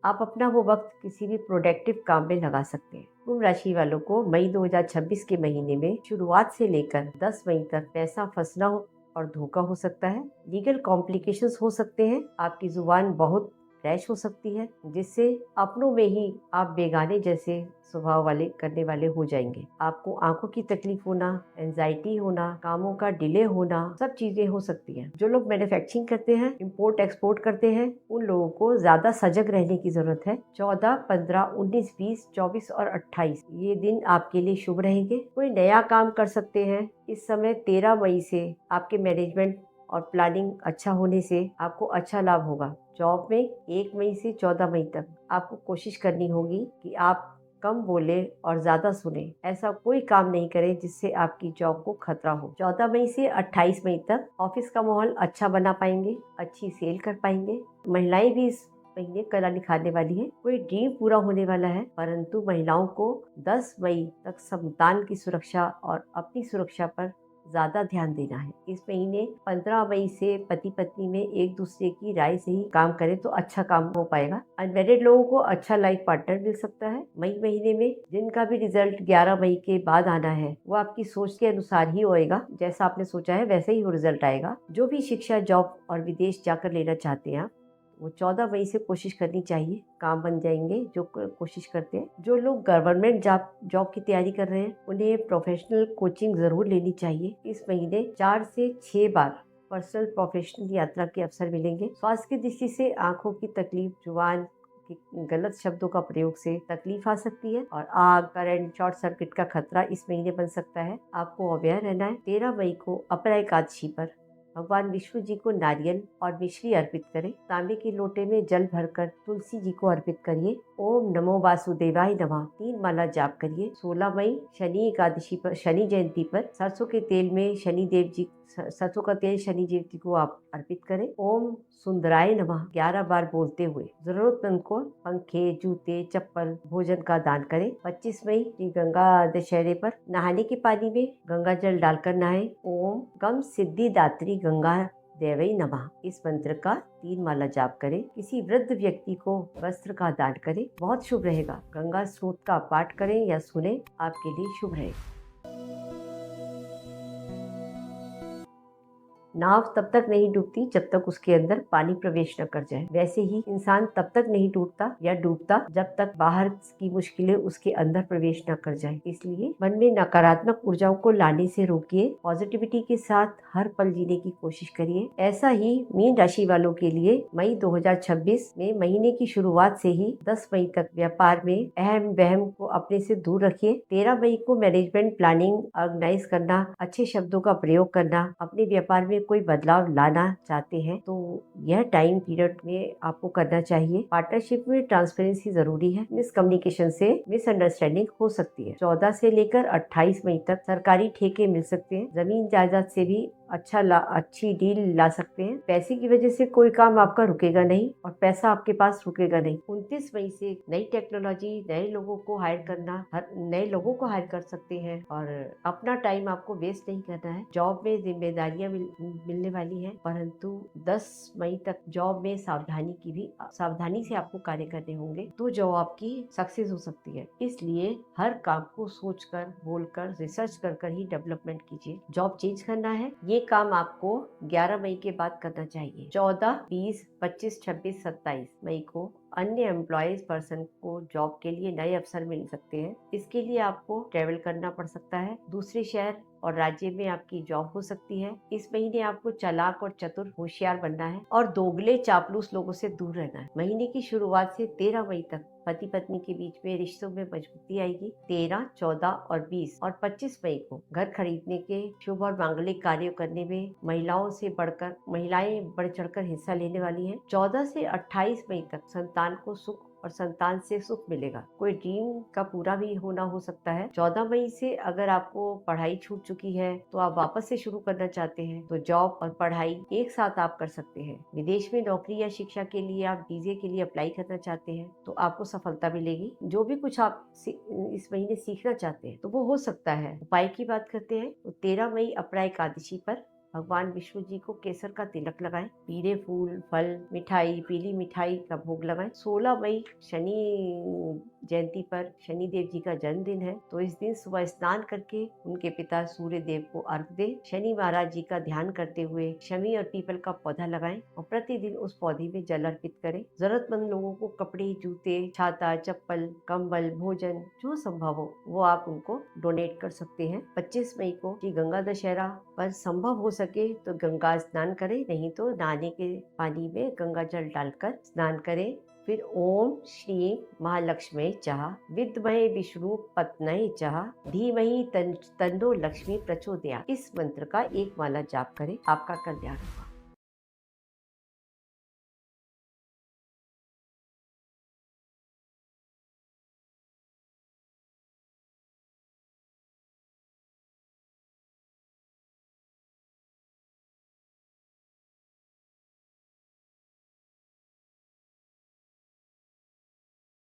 आप अपना वो वक्त किसी भी प्रोडक्टिव काम में लगा सकते हैं। कुंभ राशि वालों को मई 2026 के महीने में शुरुआत से लेकर 10 मई तक पैसा फंसना और धोखा हो सकता है। लीगल कॉम्प्लिकेशंस हो सकते हैं। आपकी जुबान बहुत रैश हो सकती है, जिससे अपनों में ही आप बेगाने जैसे स्वभाव करने वाले हो जाएंगे। आपको आंखों की तकलीफ होना, एंजाइटी होना, कामों का डिले होना, सब चीजें हो सकती हैं। जो लोग मैन्युफैक्चरिंग करते हैं, इंपोर्ट एक्सपोर्ट करते हैं, उन लोगों को ज्यादा सजग रहने की जरूरत है। 14, 15, 19, 20, 24 और 28 ये दिन आपके लिए शुभ रहेंगे। कोई नया काम कर सकते हैं। इस समय 13 मई से आपके मैनेजमेंट और प्लानिंग अच्छा होने से आपको अच्छा लाभ होगा। जॉब में 1 मई से 14 मई तक आपको कोशिश करनी होगी कि आप कम बोले और ज़्यादा सुने। ऐसा कोई काम नहीं करें जिससे आपकी जॉब को खतरा हो। 14 मई से 28 मई तक ऑफिस का माहौल अच्छा बना पाएंगे, अच्छी सेल कर पाएंगे। महिलाएं भी इस महीने कला निखारने वाली है। कोई ड्रीम पूरा होने वाला है, परंतु महिलाओं को 10 मई तक संतान की सुरक्षा और अपनी सुरक्षा पर ज्यादा ध्यान देना है। इस महीने 15 मई से पति पत्नी में एक दूसरे की राय से ही काम करें तो अच्छा काम हो पाएगा। अनमैरिड लोगों को अच्छा लाइफ पार्टनर मिल सकता है। मई महीने में जिनका भी रिजल्ट 11 मई के बाद आना है, वो आपकी सोच के अनुसार ही होएगा। जैसा आपने सोचा है वैसे ही वो रिजल्ट आएगा। जो भी शिक्षा, जॉब और विदेश जाकर लेना चाहते हैं, वो 14 मई से कोशिश करनी चाहिए। काम बन जाएंगे जो कोशिश करते हैं। जो लोग गवर्नमेंट जॉब की तैयारी कर रहे हैं, उन्हें प्रोफेशनल कोचिंग जरूर लेनी चाहिए। इस महीने 4 से 6 बार पर्सनल प्रोफेशनल यात्रा के अवसर मिलेंगे। स्वास्थ्य की दृष्टि से आंखों की तकलीफ, जुबान कि गलत शब्दों का प्रयोग से तकलीफ आ सकती है और आग, करंट, शॉर्ट सर्किट का खतरा इस महीने बन सकता है। आपको अवेयर रहना है। 13 मई को अपरा एकादशी पर भगवान विष्णु जी को नारियल और मिश्री अर्पित करें। तांबे के लोटे में जल भरकर तुलसी जी को अर्पित करिए। ओम नमो वासुदेवाय नमः 3 माला जाप करिए। 16 मई शनि एकादशी पर, शनि जयंती पर सरसों के तेल में सरसों का तेल शनि जी को आप अर्पित करें। ओम सुंदराय नमः 11 बार बोलते हुए जरूरतमंद को पंखे, जूते, चप्पल, भोजन का दान करें। 25 मई की गंगा दशहरे पर नहाने के पानी में गंगा जल डालकर नहाएं। ओम गम सिद्धि दात्री गंगा देवई नमः इस मंत्र का 3 माला जाप करें। किसी वृद्ध व्यक्ति को वस्त्र का दान करें, बहुत शुभ रहेगा। गंगा स्रोत का पाठ करें या सुने, आपके लिए शुभ रहेगा। नाव तब तक नहीं डूबती जब तक उसके अंदर पानी प्रवेश न कर जाए। वैसे ही इंसान तब तक नहीं टूटता या डूबता जब तक बाहर की मुश्किलें उसके अंदर प्रवेश न कर जाए। इसलिए मन में नकारात्मक ऊर्जाओं को लाने से रोकिए। पॉजिटिविटी के साथ हर पल जीने की कोशिश करिए। ऐसा ही मीन राशि वालों के लिए मई 2026 में महीने की शुरुआत से ही 10 मई तक व्यापार में अहम वहम को अपने से दूर रखिए। 13 मई को मैनेजमेंट, प्लानिंग, ऑर्गेनाइज करना, अच्छे शब्दों का प्रयोग करना, अपने व्यापार में कोई बदलाव लाना चाहते हैं तो यह टाइम पीरियड में आपको करना चाहिए। पार्टनरशिप में ट्रांसपेरेंसी जरूरी है। मिसकम्युनिकेशन से मिसअंडरस्टैंडिंग हो सकती है। 14 से लेकर 28 मई तक सरकारी ठेके मिल सकते हैं। जमीन जायदाद से भी अच्छी डील ला सकते हैं। पैसे की वजह से कोई काम आपका रुकेगा नहीं और पैसा आपके पास रुकेगा नहीं। 29 मई से नई टेक्नोलॉजी, नए लोगों को हायर कर सकते हैं और अपना टाइम आपको वेस्ट नहीं करना है। जॉब में जिम्मेदारियां मिलने वाली हैं, परंतु 10 मई तक जॉब में सावधानी से आपको कार्य करने होंगे तो जॉब आपकी सक्सेस हो सकती है। इसलिए हर काम को सोचकर, बोलकर, रिसर्च कर ही डेवलपमेंट कीजिए। जॉब चेंज करना है, ये काम आपको 11 मई के बाद करना चाहिए। 14, 20, 25, 26, 27 मई को अन्य एम्प्लॉयज पर्सन को जॉब के लिए नए अवसर मिल सकते हैं। इसके लिए आपको ट्रेवल करना पड़ सकता है। दूसरे शहर और राज्य में आपकी जॉब हो सकती है। इस महीने आपको चालाक और चतुर, होशियार बनना है और दोगले चापलूस लोगों से दूर रहना है। महीने की शुरुआत से 13 मई तक पति पत्नी के बीच में रिश्तों में मजबूती आएगी। 13, 14 और 20 और 25 मई को घर खरीदने के शुभ और मांगलिक कार्यों करने में महिलाएं बढ़ चढ़कर हिस्सा लेने वाली हैं। 14 से 28 मई तक संतान को सुख और संतान से सुख मिलेगा। कोई ड्रीम का पूरा भी होना हो सकता है। 14 मई से अगर आपको पढ़ाई छूट चुकी है तो आप वापस से शुरू करना चाहते हैं तो जॉब और पढ़ाई एक साथ आप कर सकते हैं। विदेश में नौकरी या शिक्षा के लिए आप वीजे के लिए अप्लाई करना चाहते हैं तो आपको सफलता मिलेगी। जो भी कुछ आप इस महीने सीखना चाहते हैं तो वो हो सकता है। उपाय की बात करते हैं तो 13 मई अपरा एकादशी पर भगवान विष्णु जी को केसर का तिलक लगाएं। पीले फूल, फल, मिठाई, पीली मिठाई का भोग लगाएं। 16 मई शनि जयंती पर शनि देव जी का जन्मदिन है तो इस दिन सुबह स्नान करके उनके पिता सूर्य देव को अर्घ दें। शनि महाराज जी का ध्यान करते हुए शमी और पीपल का पौधा लगाएं और प्रतिदिन उस पौधे में जल अर्पित करें। जरूरतमंद लोगों को कपड़े, जूते, छाता, चप्पल, कंबल, भोजन जो संभव हो वो आप उनको डोनेट कर सकते हैं। 25 मई को श्री गंगा दशहरा पर संभव हो सके तो गंगा स्नान करें, नहीं तो नहाने के पानी में गंगा जल डालकर स्नान करें। फिर ओम श्री महालक्ष्मी चाह विद्महे विष्णु पत्नी चाह धीमहि तन्नो लक्ष्मी प्रचोदयात् इस मंत्र का 1 माला जाप करें। आपका कल्याण होगा।